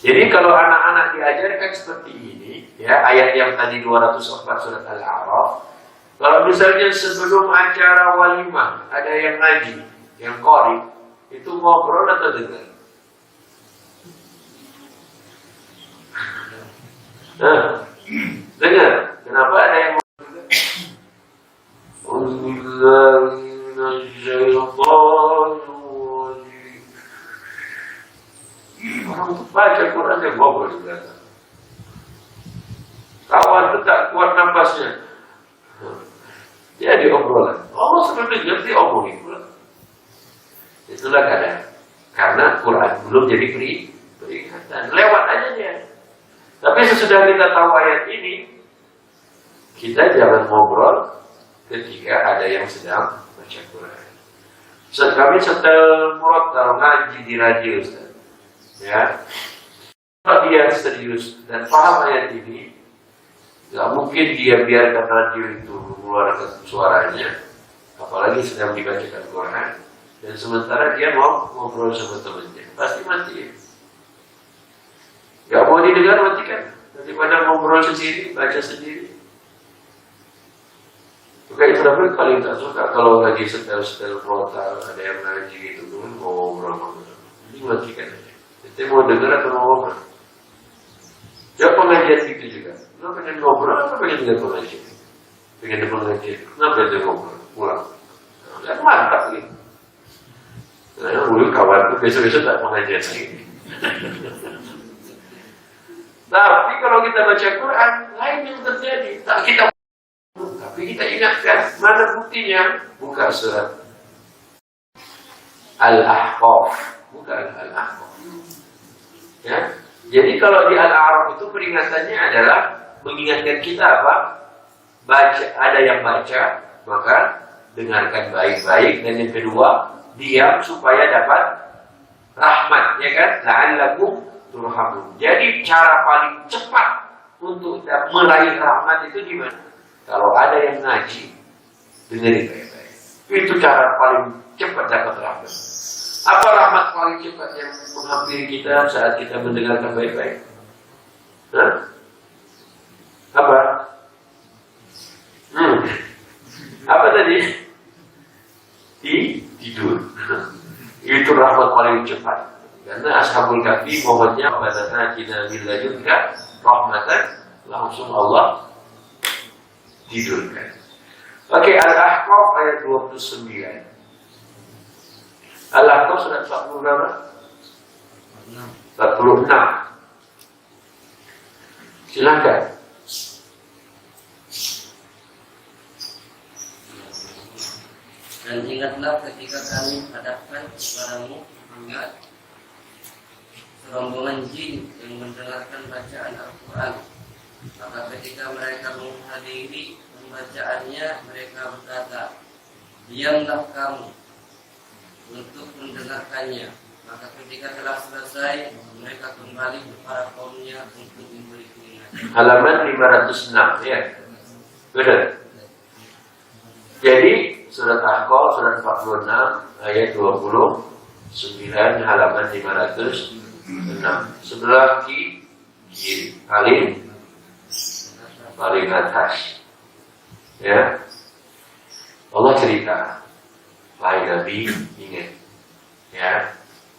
jadi kalau anak-anak diajarkan seperti ini, ya ayat yang tadi 204 surat Al-A'raf, kalau misalnya sebelum acara walimah ada yang ngaji, yang qari, itu ngobrol atau dengar? Nah, dengar. Kenapa ada yang orang untuk baca Quran yang ngobrol di belakang. Kawan itu tak kuat napasnya. Dia diobrolan. Allah sebenarnya diomongin pula. Itulah kadang. Karena Quran belum jadi peringatan. Lewat aja dia. Tapi sesudah kita tahu ayat ini, kita jangan ngobrol ketika ada yang sedang baca Quran. Kami setel murotal ngaji di radio, Ustaz. Ya, kalau dia serius dan paham ayat ini, nggak mungkin dia biarkan radio itu mengeluarkan suaranya, apalagi sedang dibacakan Quran, dan sementara dia mau ngobrol sama temannya, pasti mati. Gak mau didengar, matikan. Daripada ngobrol sendiri, baca sendiri. Maka itu paling tak suka kalau lagi setel portal, ada yang ngaji gitu, mau ngobrol. Ini matikan aja. Kita mau dengar atau mau ngobrol? Ya pengajian gitu juga. Lo pengen ngobrol atau pengen dengar pengajian? Pengen dengar pengajian. Kenapa dia ngobrol? Pulang. Nah, mantap nih. Nah, dulu kawan tuh besok-besok tak pengajian lagi. Tapi kalau kita baca Quran, lain yang terjadi. Tak kita, tapi kita ingatkan mana buktinya? Buka surat Al-Ahqaf, bukan Al-Ahqaf. Ya, jadi kalau di Al-A'raf itu peringatannya adalah mengingatkan kita apa? Baca, ada yang baca, maka dengarkan baik-baik. Dan yang kedua, diam supaya dapat rahmat, ya kan? La'allakum turhamun. Jadi cara paling cepat untuk meraih rahmat itu gimana? Kalau ada yang ngaji, dengerin baik-baik. Itu cara paling cepat dapat rahmat. Apa rahmat paling cepat yang menghampiri kita saat kita mendengarkan baik-baik? Hah? Apa? Apa tadi? Tidur. Itu rahmat paling cepat. Karena Ashabul Kahfi mohonnya pada kita bila juga rahmatan, langsung Allah tidurkan. Oke, Al-Ahqaf ayat 29. Al-Ahqaf surat 40 berapa? 46. Silakan. Dan ingatlah ketika kami hadapkan kepadamu hangat rombongan jin yang mendengarkan bacaan Al-Quran. Maka ketika mereka menghadiri pembacaannya, mereka berkata, diamlah kamu untuk mendengarkannya. Maka ketika telah selesai, mereka kembali kepada kaumnya untuk memberi peringatan. Halaman 506, ya. Benar. Jadi surat Ahqaf surat 46 ayat 29 halaman 506. Sebelah kiri paling atas. Ya. Allah cerita, wahai Nabi, ingat, ya,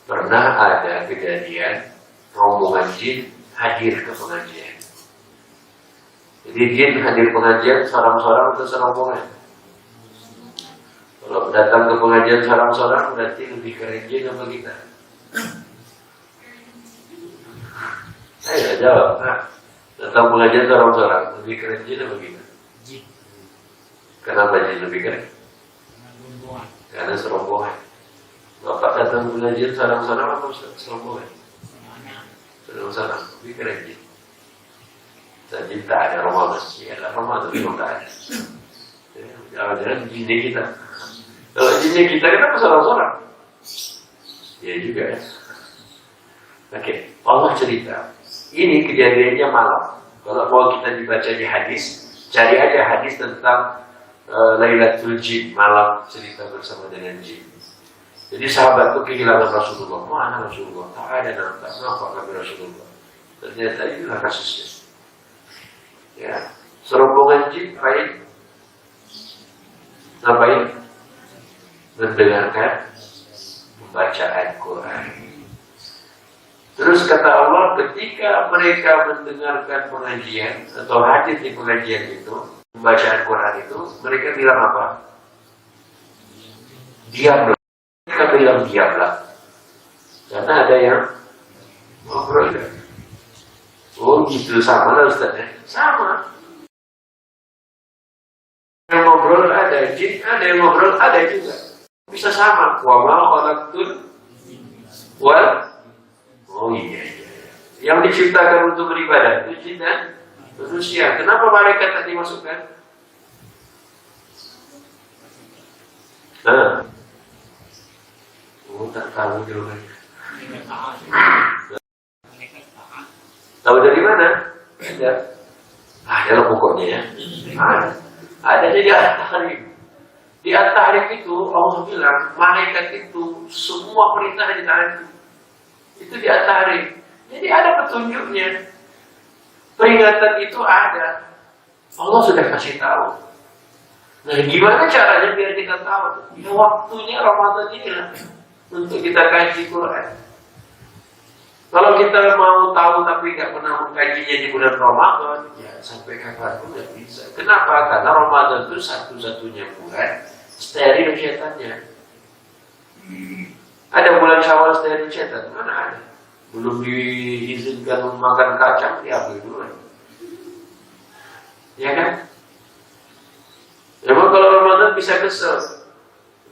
pernah ada kejadian rombongan jin hadir ke pengajian. Jadi jin hadir pengajian seorang-seorang atau serombongan? Kalau datang ke pengajian seorang-seorang berarti lebih keren jin apa kita? Saya jawab, datang pengajian seorang-seorang lebih keren jin apa kita? Kenapa jin lebih keren? Karena serombongan. Bapak datang pengajian seorang-seorang atau serombongan? Seorang-seorang lebih keren jin. Dan jin tak ada rumah masjid, Ramadan memang nggak ada. Jangan-jangan jinnya kita. Kalau jinnya kita kenapa sorang-sorang? Ya juga ya. Oke, Allah cerita. Ini kejadiannya malam. Kalau mau kita dibaca di hadis, cari aja hadis tentang Lailatul Jin, malam cerita bersama dengan jin. Jadi sahabat itu kehilangan Rasulullah. Mana Rasulullah? Tak ada nampak kami Rasulullah. Ternyata itulah kasusnya. Ya, serombongan jin ngapain? Mendengarkan bacaan Quran. Terus kata Allah, ketika mereka mendengarkan pengajian atau hadir di pengajian itu, bacaan Quran itu, mereka bilang apa? Diamlah. Mereka bilang diamlah. Karena ada yang ngobrol kan? Oh gitu, sama lah Ustaz ya? Sama. Yang ngobrol ada, jin ada, yang ngobrol ada juga. Bisa sama. Wa ma khalaqtul wal. Oh iya. Yang diciptakan untuk beribadah itu jin dan manusia. Kenapa malaikat tak dimasukkan? Oh tak tahu jawabannya. Tahu dari mana? Ada. Adalah pokoknya ya. Ada di At-Tahrim. Di At-Tahrim itu Allah bilang malaikat itu semua perintah di tangan itu di At-Tahrim. Jadi ada petunjuknya. Peringatan itu ada. Allah sudah kasih tahu. Nah, gimana caranya biar kita tahu? Ya waktunya Ramadan inilah untuk kita kaji Quran. Kalau kita mau tahu tapi nggak pernah mengkajinya di bulan Ramadan, ya sampai kapan pun nggak bisa. Kenapa? Karena Ramadan itu satu-satunya bulan steril setannya. Ada bulan Syawal steril setan? Mana ada? Belum diizinkan makan kacang, diambil dulu. Ya kan? Memang kalau Ramadan bisa kesel,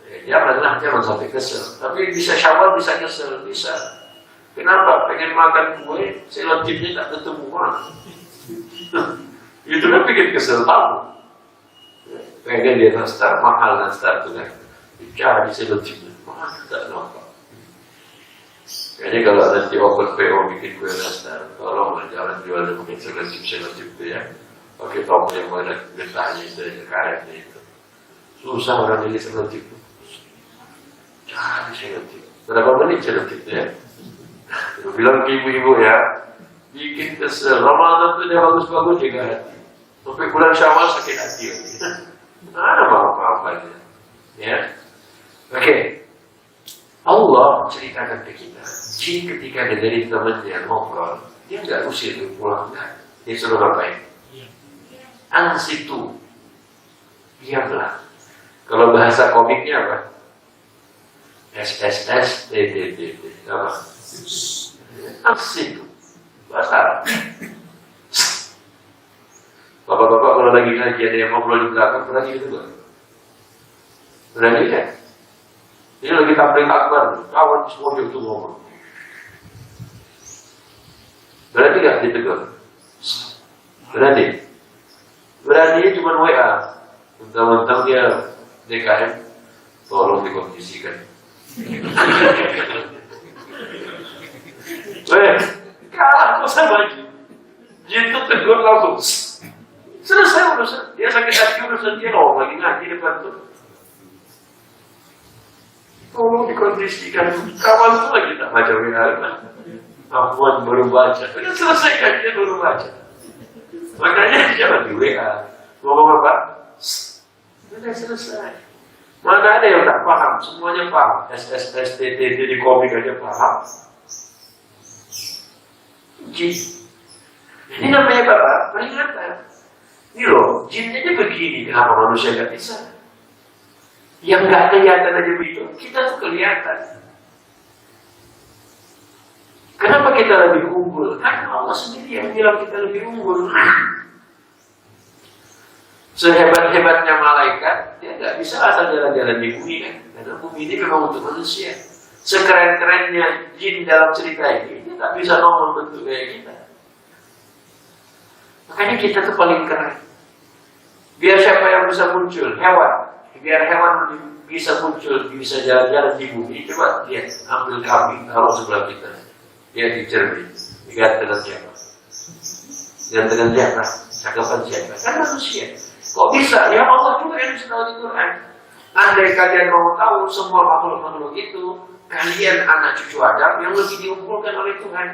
ya jangan sampai kesel. Tapi bisa Syawal, bisa kesel, bisa. Kenapa? Pengen makan kue, selotipnya tak ketemu orang. Itu kan bikin kesel tahu. Pengen dia nastar, mahal nastar itu kan. Cari selotipnya, mahal tak nampak. Kayaknya kalau nanti open PO bikin kue nastar, tolong jangan jual dan bikin selotip itu ya. Pakai toko yang mana getahnya itu, karetnya itu. Susah orang ini selotip itu. Cari selotip. Berapa menit selotip itu ya? Bilang ke ibu-ibu ya, bikin kesel. Ramadan itu dia bagus-bagus juga hati. Sampai bulan Syawal sakit hati. Ada apa-apanya. Ya, oke. Allah ceritakan ke kita. Jin ketika dengerin temannya ngobrol, dia nggak usir dia pulang kan? Dia suruh ngapain? Ansitu, diamlah. Kalau bahasa komiknya apa? SSS TTT apa? Ansitu, bahasa Arab. Bapak-bapak kalau lagi ngaji ada yang ngobrol di belakang, berani gitu nggak? Berani ya? Ini lagi tabligh akbar, kawan semua itu ngomong. Berani nggak ditegur? Berani? Berani cuma WA. Mentang-mentang dia DKM, tolong dikondisikan. Kalah kok sama Jin. Jin itu tegur langsung. Selesai urusan. Dia sakit hati urusan dia loh, lagi ngaji depan tuh. Tolong dikondisikan. Kawan tuh lagi tak baca WA. Afwan baru baca. Sudah selesai kan dia baru baca. Makanya jangan di WA. Ngomong apa? Sudah selesai. Mana ada yang tak paham? Semuanya paham. SSSTT di komik aja paham. Jin. Ini namanya Bapak peringatan. Ini loh, jinnya begini. Kenapa manusia nggak bisa? Yang nggak kelihatan aja begitu. Kita tuh kelihatan. Kenapa kita lebih unggul? Karena Allah sendiri yang bilang kita lebih unggul. Sehebat-hebatnya malaikat, dia nggak bisa asal jalan-jalan di bumi kan? Karena bumi ini memang untuk manusia. Sekeren-kerennya jin dalam cerita ini, dia nggak bisa nongol bentuk kayak kita. Makanya kita tuh paling keren. Biar siapa yang bisa muncul? Hewan. Biar hewan bisa muncul, bisa jalan-jalan di bumi. Coba dia ambil kambing, taruh sebelah kita. Dia dicermin. Diganti dengan siapa? Diganti dengan siapa? Cakapan siapa? Kan manusia. Kok bisa? Ya Allah juga yang sudah di Quran. Andai kalian mau tahu semua makhluk-makhluk itu, kalian anak cucu Adam yang lebih diunggulkan oleh Tuhan.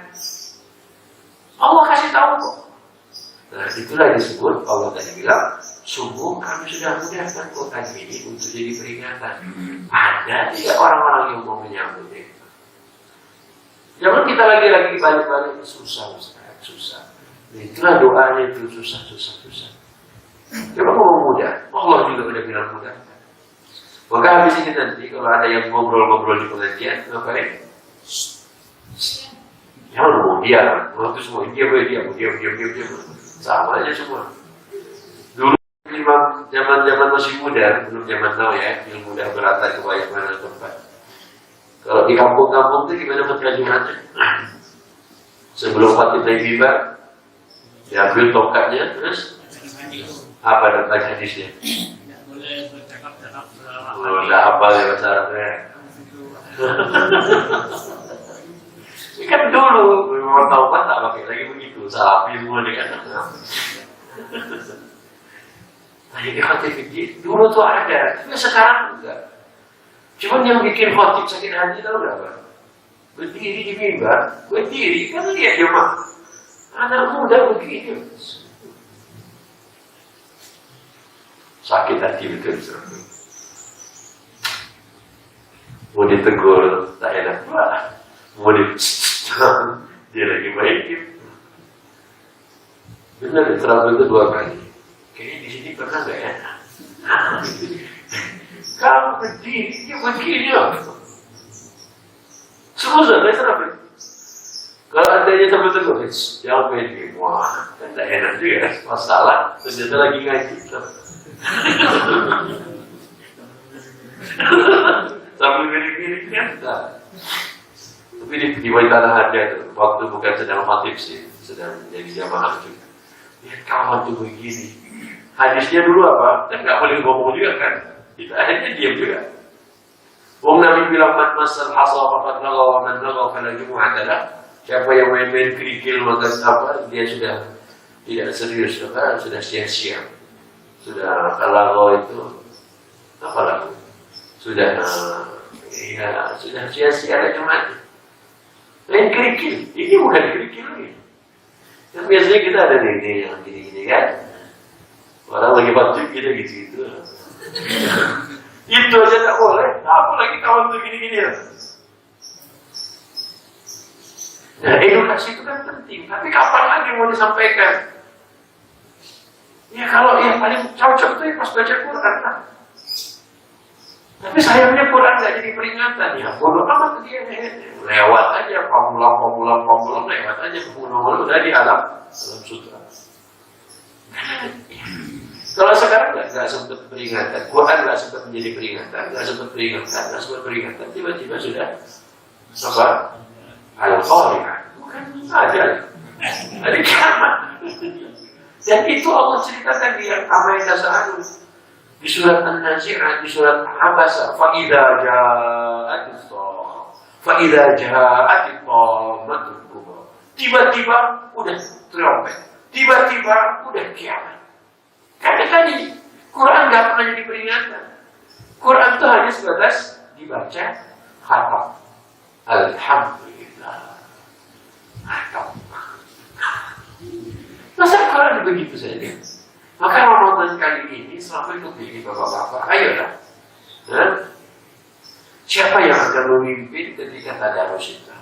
Allah kasih tahu kok. Nah itulah disebut Allah tadi bilang, sungguh kami sudah mudahkan Quran ini untuk jadi peringatan. Ada tidak orang-orang yang mau menyambut itu? Jangan kita lagi-lagi balik-balik susah, susah. Nah, itulah doanya itu susah. Coba ngomong mudah, Allah juga udah bilang mudah. Maka habis ini nanti kalau ada yang ngobrol-ngobrol di pengajian, ngapain? Jangan ngomong diam, waktu semua diam. Sama aja semua. Dulu zaman masih muda, belum zaman now ya, ilmu muda berata ke banyak mana tempat. Kalau di kampung-kampung itu gimana perkelajuannya? Sebelum Fatih naik mimbar, diambil tongkatnya, terus apa tentang hadisnya? Tidak boleh bercakap-cakap selama Udah hafal ya bahasa Arabnya. Ini kan dulu memang taubat tak pakai lagi begitu, sapi semua dikatakan. Tadi di khotib dulu tuh ada, tapi sekarang enggak. Cuman yang bikin khotib sakit hati tahu berapa? Berdiri di mimbar, berdiri, kan lihat dia mah anak muda begitu. Sakit hati betul. Mau ditegur, tak enak pula. Mau dia lagi baikin. Benar ya, terakhir itu 2 kali. Kayaknya di sini pernah nggak ya? Kamu berdiri, dia begini loh. Semua sudah terakhir. Kalau adanya sampai tegur, jangan baikin. Wah, kan tak enak juga. Masalah, ternyata lagi ngaji. Sambil miring-miring kan? Tapi di Bait Tanah itu waktu bukan sedang khatib sih, sedang jadi jamaah juga. Lihat kawan tuh begini. Hadisnya dulu apa? Kan nggak boleh ngomong juga kan? Kita akhirnya diam juga. Wong Nabi bilang man masal hasa faqad laga wa man laga fala jumu'ata lah. Siapa yang main-main kerikil maka apa? Dia sudah tidak serius, sudah sia-sia. Sudah kalau itu apa lagi? Sudah sudah sia-sia aja mati. Lain kerikil, ini bukan kerikil lagi. Kan biasanya kita ada ini yang gini-gini kan. Orang lagi batuk kita gitu-gitu. Itu aja tak boleh. Apa lagi kawan tuh gini-gini ya? Nah, edukasi itu kan penting. Tapi kapan lagi mau disampaikan? Ya kalau yang paling cocok itu pas baca Quran lah. Tapi sayangnya Quran nggak jadi peringatan ya. Bodoh amat dia lewat aja formulam lewat aja kemudian udah di alam sutra. Kalau sekarang nggak sempat peringatan, Quran nggak sempat menjadi peringatan, nggak sempat peringatan, tiba-tiba sudah apa? Al-Qari'ah, bukan ada kiamat. Dan itu Allah ceritakan di Amai Tasa'adu di surat An-Nazi'ah, di surat Abasa, fa'idha ja'atit matul kubra. Tiba-tiba udah trompet, tiba-tiba udah kiamat. Kadang-kadang Quran nggak pernah jadi peringatan. Quran itu hanya sebatas dibaca khatam. Alhamdulillah. Khatam. Masa Quran begitu saja? Maka Ramadan kali ini selalu ikut ini bapak-bapak. Ayolah. Siapa yang akan memimpin ketika tadarus itu?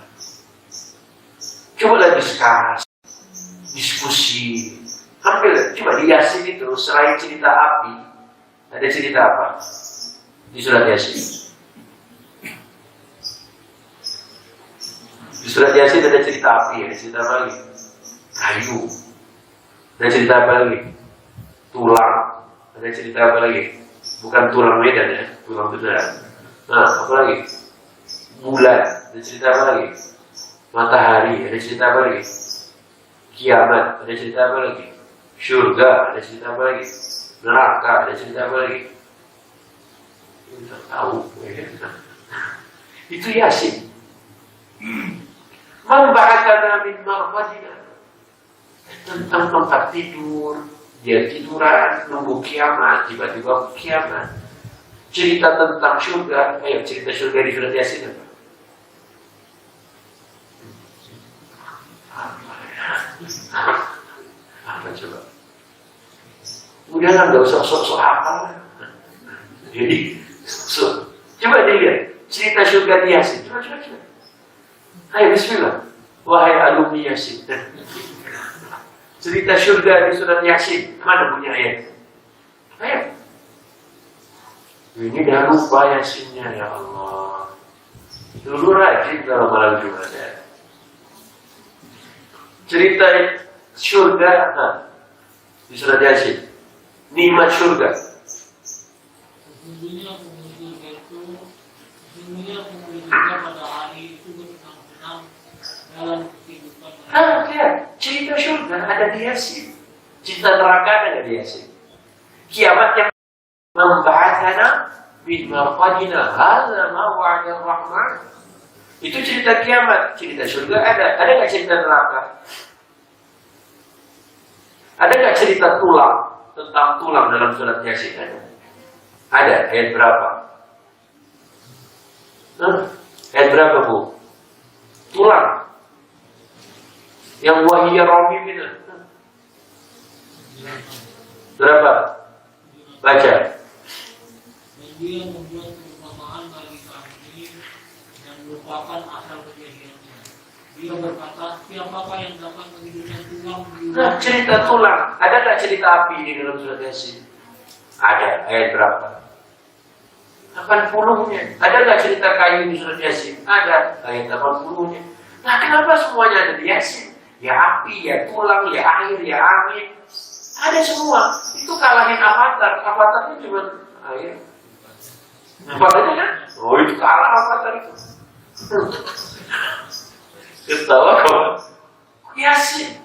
Cobalah diskusi. Coba di Yasin itu selain cerita api, ada cerita apa? Di surat Yasin. Di surat Yasin ada cerita api, ada cerita apa lagi? Kayu. Ada cerita apa lagi? Tulang. Ada cerita apa lagi? Bukan tulang Medan ya, tulang beneran. Nah, apa lagi? Bulan. Ada cerita apa lagi? Matahari. Ada cerita apa lagi? Kiamat. Ada cerita apa lagi? Surga. Ada cerita apa lagi? neraka, ada cerita apa lagi? Kita tahu. Itu Yasin. Man ba'atsana min marqadina. Tentang tempat tidur. Dia tiduran, nunggu kiamat, tiba-tiba kiamat. Cerita tentang surga. Ayo cerita surga di surat Yasin apa? Apa coba? Udah lah, gak usah sok-sok apa. Jadi, coba dilihat cerita surga di Yasin. Coba. Ayo bismillah. Wahai alumni Yasin. Cerita surga di surat Yasin. Mana punya ayat? Ayo. Ini dah lupa Yasinnya, ya Allah. Dulu rajin kalau malam Jumat ya. Cerita surga di surat Yasin. Nikmat surga. Sesungguhnya penghuni pada hari itu bersenang-senang dalam kehidupan. Ya, cerita surga ada di Yasin. Cerita neraka ada di Yasin. Kiamat yang membahasana bin marqadina hadza ma wa'ada rahman. Itu cerita kiamat. Cerita surga ada. Ada nggak cerita neraka? Ada nggak cerita tulang, tentang tulang dalam surat Yasin? Ada. Ayat berapa? Ayat berapa, Bu? Tulang. Yang wahiyya ramimina. Berapa? Baca. Dan dia membuat perumpamaan bagi kami dan merupakan asal kejadiannya. Dia berkata, siapakah yang dapat menghidupkan tulang di Cerita tulang. Ada nggak cerita api di dalam surat Yasin? Ada. Ayat berapa? 80-nya. Ada nggak cerita kayu di surat Yasin? Ada. Ayat 80-nya. Nah, kenapa semuanya ada di Yasin? Ya api, ya tulang, ya air, ya angin. Ada semua. Itu kalahin Avatar. Avatarnya cuma air. Avatarnya kan? Oh, itu kalah Avatar itu. Ketawa kawan. Yasin.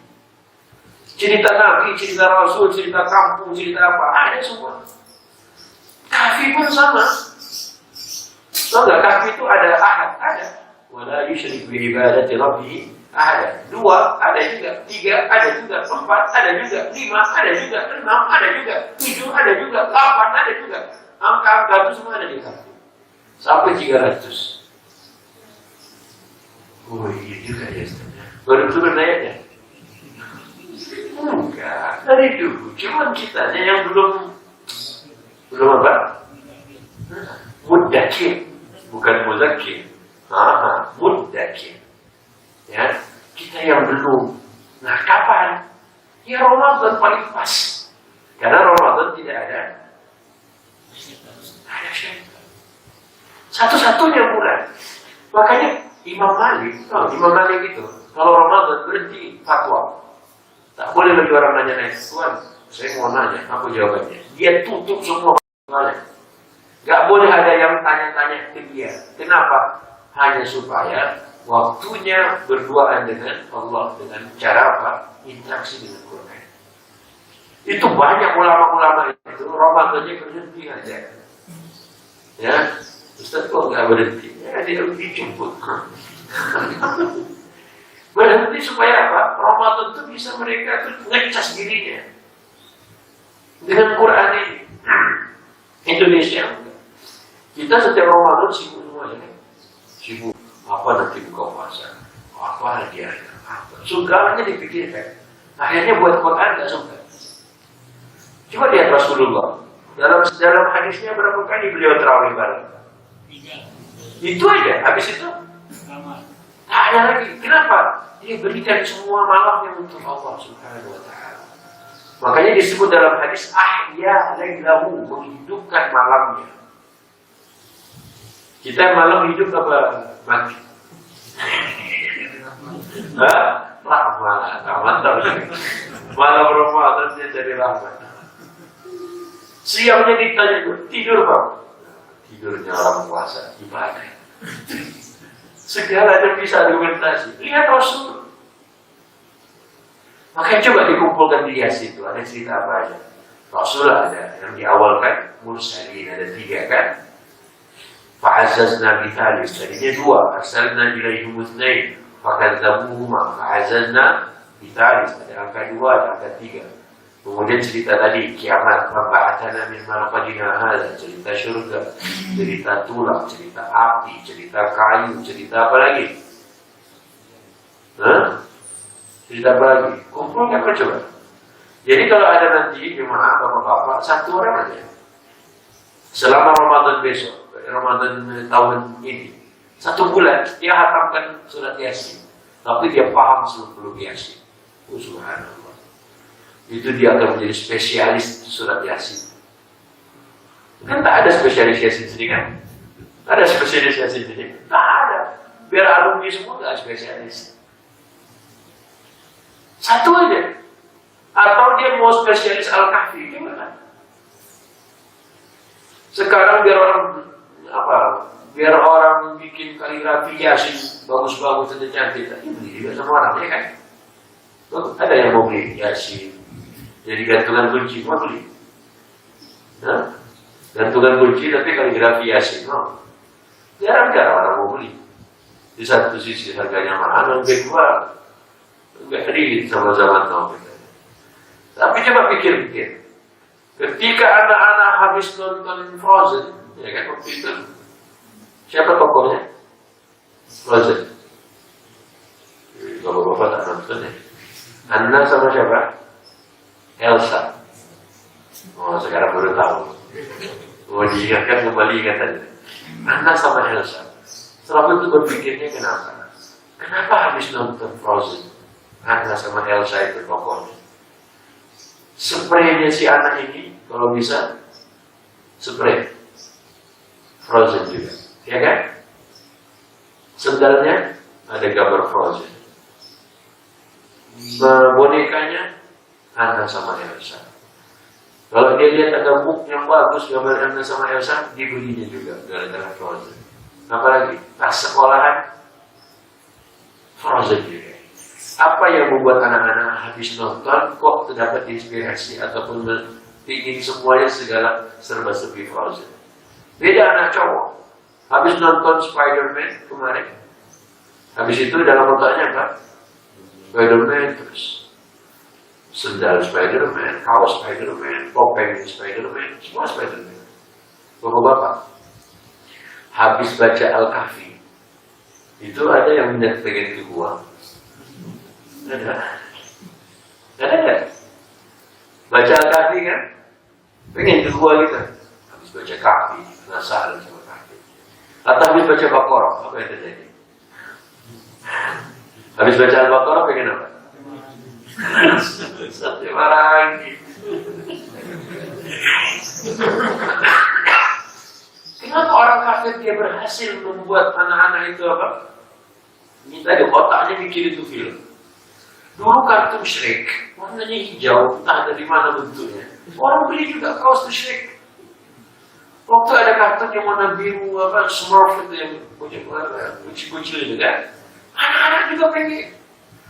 Cerita Nabi, cerita Rasul, cerita kampung, cerita apa. Ada semua. Kahfi pun sama. Tahu nggak, Kahfi itu ada ahad, ada. Wala yusyrik bi ibadati rabbih ahad. 2 ada juga, 3 ada juga, 4 ada juga, 5 ada juga, 6 ada juga, 7 ada juga, 8 ada juga. Angka itu semua ada di Kahfi. Sampai 300. Oh iya juga ya. Baru ayatnya. Enggak, dari dulu. Cuman kita yang belum apa? Muddakir, bukan muzakir. Muddakir. Ya, kita yang belum. Nah, kapan? Ya Ramadan paling pas. Karena Ramadan tidak ada syaitan. Satu-satunya bulan. Makanya Imam Malik itu kalau Ramadan berhenti fatwa. Tak boleh lagi orang nanya-nanya, Tuan, saya mau nanya, apa jawabannya? Dia tutup semua soalnya. Gak boleh ada yang tanya-tanya ke dia. Kenapa? Hanya supaya waktunya berduaan dengan Allah dengan cara apa? Interaksi dengan Quran. Itu banyak ulama-ulama itu Ramadannya berhenti aja. Ya, Ustaz kok nggak berhenti? Ya, dia dijemput. Berhenti supaya apa? Ramadan itu bisa mereka tuh ngecas dirinya dengan Quran ini. Indonesia kita setiap Ramadan sibuk semua ya, sibuk apa nanti buka puasa, apa lagi ada, apa segalanya dipikirkan. Akhirnya buat Quran nggak suka. Coba lihat Rasulullah dalam hadisnya berapa kali beliau tarawih bareng? 3. Itu aja. Habis itu tak ada lagi. Kenapa? Dia berikan semua malamnya untuk Allah Subhanahu wa ta'ala. Makanya disebut dalam hadis ahya lailahu, menghidupkan malamnya. Kita malam hidup apa mati? Mantap. Malam Ramadan dia jadi lama. Siangnya ditanya tidur Pak? Tidurnya orang puasa ibadah. Segalanya bisa argumentasi. Lihat Rasul. Makanya coba dikumpulkan di Yasin itu. Ada cerita apa aja? Rasul ada, yang di awal kan mursalin ada 3 kan. Fa'azzazna bithalis, tadinya 2, arsalna ilaihim itsnain fakadzabuhuma fa'azzazna bithalis, ada angka 2, ada angka 3. Kemudian cerita tadi kiamat, memba'atsana min marqadina hadza, cerita surga, cerita tulang, cerita api, cerita kayu, cerita apa lagi? Cerita apa lagi? Kumpulkan apa coba? Jadi kalau ada nanti jemaah bapak-bapak 1 orang aja selama Ramadan besok, Ramadan tahun ini 1 bulan dia hatamkan surat Yasin, tapi dia paham 10 Yasin. Subhanallah. Itu dia akan menjadi spesialis surat Yasin. Kan tak ada spesialis Yasin sini kan? Ada spesialis Yasin sini? Tak ada. Biar alumni semua tak spesialis. 1 aja. Atau dia mau spesialis Al-Kahfi, gimana? Sekarang biar orang bikin kaligrafi Yasin bagus-bagus dan cantik, ini juga sama orang, ya kan? Ada yang mau beli Yasin, jadi gantungan kunci, mau beli? Gantungan kunci tapi kaligrafi Yasin, mau? Jarang-jarang orang mau beli. Di satu sisi harganya mahal, yang kedua nggak relate sama zaman now. Tapi coba pikir-pikir, ketika anak-anak habis nonton Frozen, ya kan waktu itu, siapa tokohnya? Frozen. Kalau bapak tak nonton ya. Anna sama siapa? Elsa. Oh sekarang baru tahu. Mau diingatkan kembali katanya. Anna sama Elsa. Setelah itu berpikirnya kenapa? Kenapa habis nonton Frozen? Anna sama Elsa itu tokohnya. Spraynya si anak ini kalau bisa spray Frozen juga, ya kan? Sendalnya ada gambar Frozen, bonekanya Anna sama Elsa. Kalau dia lihat ada book yang bagus gambar Anna sama Elsa, dibelinya juga gara-gara Frozen. Apalagi tas sekolahan Frozen juga. Apa yang membuat anak-anak habis nonton kok terdapat inspirasi ataupun ingin semuanya segala serba-serbi Frozen? Beda anak cowok. Habis nonton Spider-Man kemarin, habis itu dalam otaknya apa? Spider-Man terus sendal Spider-Man, kaos Spider-Man, topeng Spider-Man, semua Spider-Man. Bapak-bapak, habis baca Al-Kahfi, itu ada yang pengen ke gua. Ada. Baca Al-Kahfi kan? Pengen ke gua gitu. Habis baca Kahfi, penasaran sama Kahfi. Atau habis baca Baqarah, apa yang terjadi? Habis baca Al-Baqarah pengen apa? Sampai lagi. Kenapa orang kafir dia berhasil membuat anak-anak itu apa? Ini tadi otaknya mikir itu film. Dulu kartun Shrek, warnanya hijau, entah dari mana bentuknya. Orang beli juga kaos tuh Shrek. Waktu ada kartun yang warna biru, apa Smurf itu yang bocil-bocil itu kan. Anak-anak juga pengen.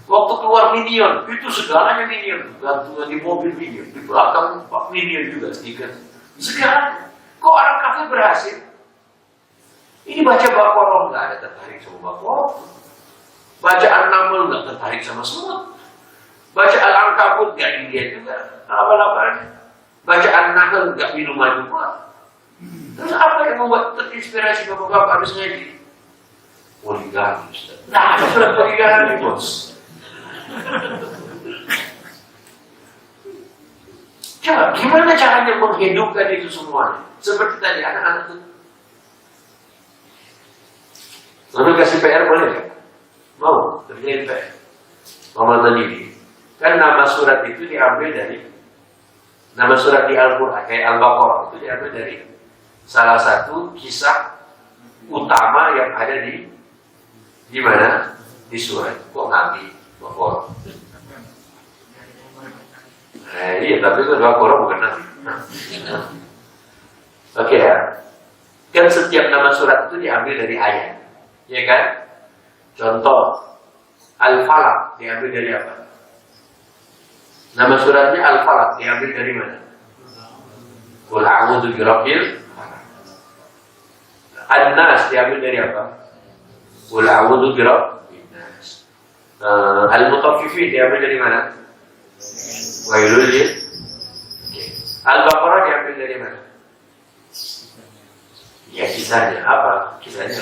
Waktu keluar Minion, itu segalanya Minion. Gantungan di mobil Minion, di belakang Minion juga stiker. Sekarang, kok orang kafir berhasil? Ini baca Baqarah nggak ada tertarik sama Baqarah. Baca An-Naml nggak tertarik sama semut. Baca Al-Ankabut nggak dilihat juga abal-abalnya. Baca An-Nahl nggak minuman juga. Terus apa yang membuat terinspirasi bapak-bapak habis ngaji? Poligami, Ustaz. Nah, sudah poligami, bos. Coba, gimana caranya menghidupkan itu semuanya? Seperti tadi anak-anak itu. Lalu kasih PR boleh nggak? Mau kerjain PR. Ramadan ini. Kan nama surat itu diambil dari nama surat di Al-Quran, kayak Al-Baqarah itu diambil dari salah satu kisah utama yang ada di mana? Di surat. Kok Nabi Baqarah? Iya, tapi itu Baqarah bukan Nabi. Oke ya. Kan setiap nama surat itu diambil dari ayat. Ya kan? Contoh Al-Falaq diambil dari apa? Nama suratnya Al-Falaq diambil dari mana? Qul a'udzu birabbil An-Nas diambil dari apa? Qul a'udzu birabbin nas. Al-Mutaffifin diambil dari mana? Wailul lil. Al-Baqarah diambil dari mana? Ya kisahnya apa? Kisahnya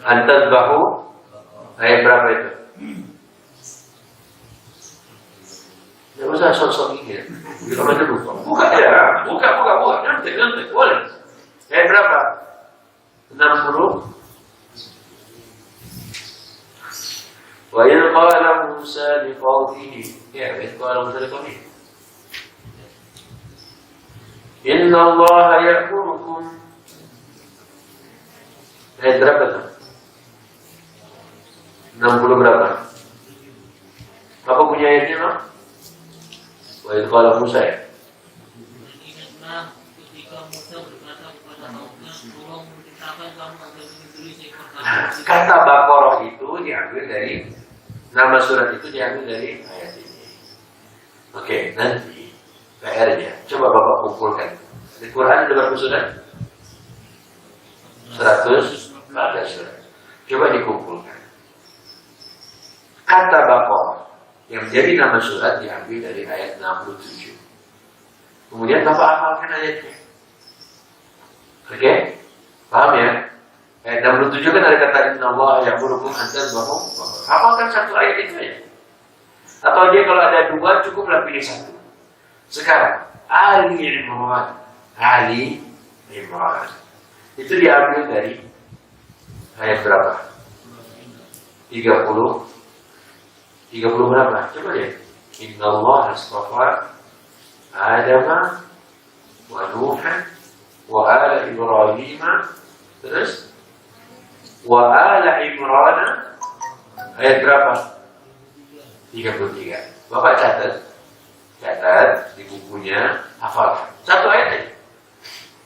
Antadbahu ayat berapa itu? Tidak usah sok-sok ingat. Kita baca dulu. Buka ya, buka. Nanti, boleh. Ayat berapa? 60. Wa idh qala Musa liqaumihi. Ya, idh qala Musa liqaumihi. Inna Allah ya'murukum. Ayat berapa tuh? 60 berapa? Apa punya ayatnya, no? Wa idh qala Musa ya? Ingatlah ketika Musa berkata kepada kaumnya, tolong memerintahkan kamu agar menyembelih seekor kambing. Kata Baqarah itu diambil dari nama surat itu diambil dari ayat ini. Oke, nanti PR-nya coba Bapak kumpulkan. Di Quran ada berapa surat? 114 surat. Coba dikumpulkan. Kata Baqarah yang menjadi nama surat diambil dari ayat 67. Kemudian Bapak hafalkan ayatnya. Oke? Paham ya? Ayat 67 kan ada kata Inna Allah ya'murukum an tadhbahu. Hafalkan satu ayat itu ya. Atau dia kalau ada dua cukuplah pilih satu. Sekarang Ali Imran. Itu diambil dari ayat berapa? 30 berapa? Coba deh. Inna Allah astafa Adama wa Nuhan wa ala Ibrahim. Terus wa ala Imran ayat berapa? 33. Bapak catat di bukunya, hafal satu ayat aja.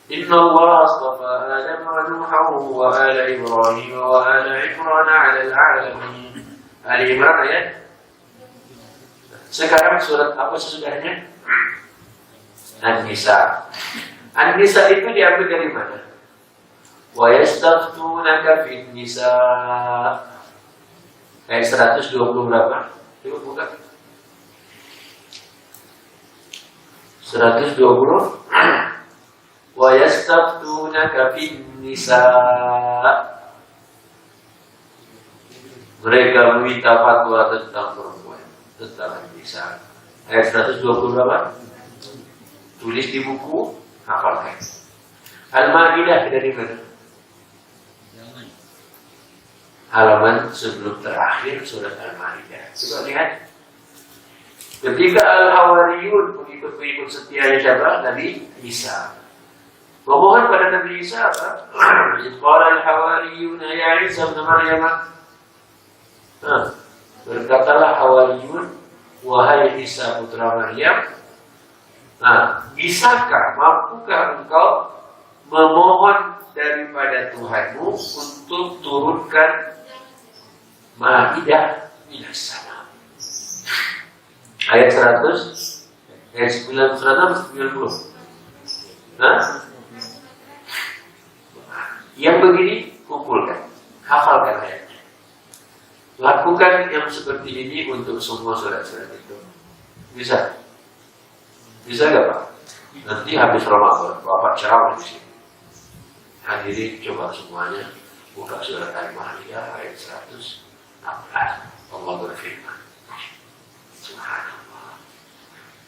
Inna Allah astafa Adam wa Nuhan wa ala Ibrahim wa ala Imran 'ala al-'alamin. Ali Imran ayat. Sekarang surat apa sesudahnya? An-Nisa. An-Nisa itu diambil dari mana? Wa yastaftunaka fin nisa. Ayat 120 berapa? Coba buka. 120. Wa yastaftunaka fin nisa. Mereka meminta fatwa tentang perempuan, tentang nisa. Ayat 120 berapa? Tulis di buku, hafalkan. Al-Maidah dari mana? Halaman sebelum terakhir surat Al-Maidah. Coba lihat. Ketika Al-Hawariyun, pengikut-pengikut setianya siapa? Nabi Isa. Ngomongkan pada Nabi Isa apa? Qala Al-Hawariyun ya Isa bin Maryam. Berkatalah Hawariyun, wahai Isa putra Maryam. Bisakah, mampukah engkau memohon daripada Tuhanmu untuk turunkan Maidah minas sama? Ayat 100, ayat 90. Yang begini kumpulkan, hafalkan ayatnya. Lakukan yang seperti ini untuk semua surat-surat itu. Bisa? Bisa nggak Pak? Nanti habis Ramadan, Bapak ceramah di sini. Hadirin coba semuanya buka surat Al-Maidah ayat 116. Allah berfirman. Subhanallah.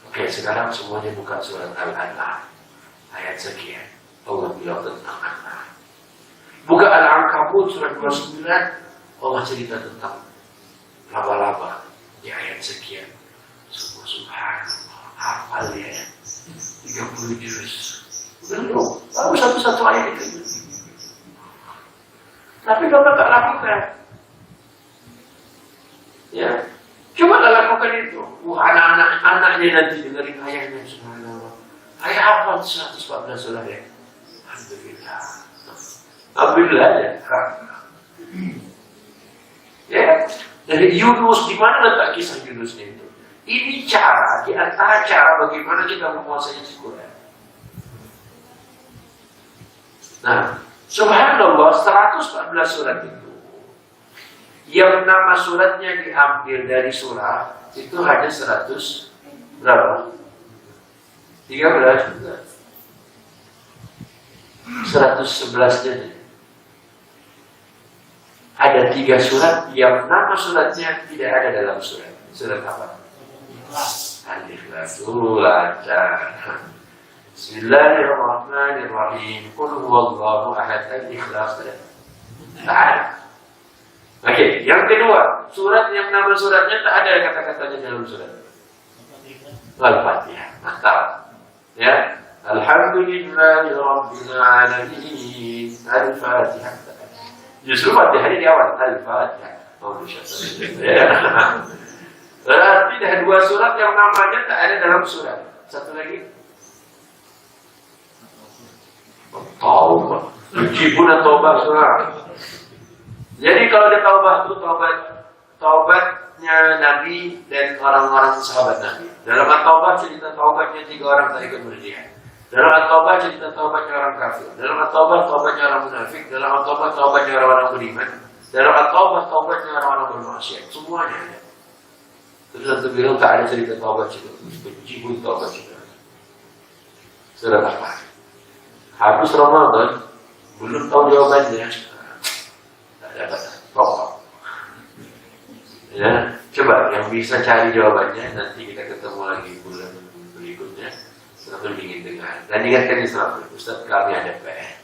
Oke, sekarang semuanya buka surat Al-An'am ayat sekian. Allah bilang tentang An'am. Buka Al-Ankabut surat 29. Allah cerita tentang laba-laba di ayat sekian. Subhanallah. Hafal ya. 30 juz. Belum. Baru satu-satu ayat itu. Tapi Bapak tak lakukan. Ya. Coba lakukan itu. Anak-anaknya nanti dengerin ayatnya. Subhanallah. Ayat hafal 114 surah ya. Alhamdulillah. Alhamdulillah ya. Ya. Dari Yunus, di mana letak kisah Yunusnya itu? Ini cara, di antara cara bagaimana kita menguasai Quran. Nah, subhanallah 114 surat itu, yang nama suratnya diambil dari surah, itu hanya 100 berapa? 13 juga. 111-nya. Ada 3 surat yang nama suratnya tidak ada dalam surat. Surat apa? Al-Ikhlas. Bismillahirrahmanirrahim. Qul huwallahu ahad. Al-Ikhlas. Oke, yang kedua, surat yang nama suratnya tak ada kata-katanya dalam surat. Al-Fatihah. Mantap. Ya. Alhamdulillahirabbil alamin. Al-Fatihah. Justru Fatihahnya di awal. Al-Fatihah. Berarti ada 2 surat yang namanya tak ada dalam surat. Satu lagi. Taubah. Jibuna Taubah surah. Jadi kalau ada Taubah itu taubatnya Nabi dan orang-orang sahabat Nabi. Dalam At-Taubah cerita taubatnya 3 orang tak ikut berjihad. Dalam At-Taubah cerita taubatnya orang kafir. Dalam At-Taubah taubatnya orang munafik. Dalam At-Taubah taubatnya orang-orang beriman. Dalam At-Taubah taubatnya orang-orang bermaksiat. Semuanya ada. Terus satu bilang tak ada cerita taubat itu. Benci pun taubat itu. Surat apa? Habis Ramadan belum tahu jawabannya. Tak dapat pokok. Ya, coba yang bisa cari jawabannya nanti kita ketemu lagi bulan berikutnya. Selalu ingin dengar. Dan ingatkan selalu, Ustaz kami ada PR.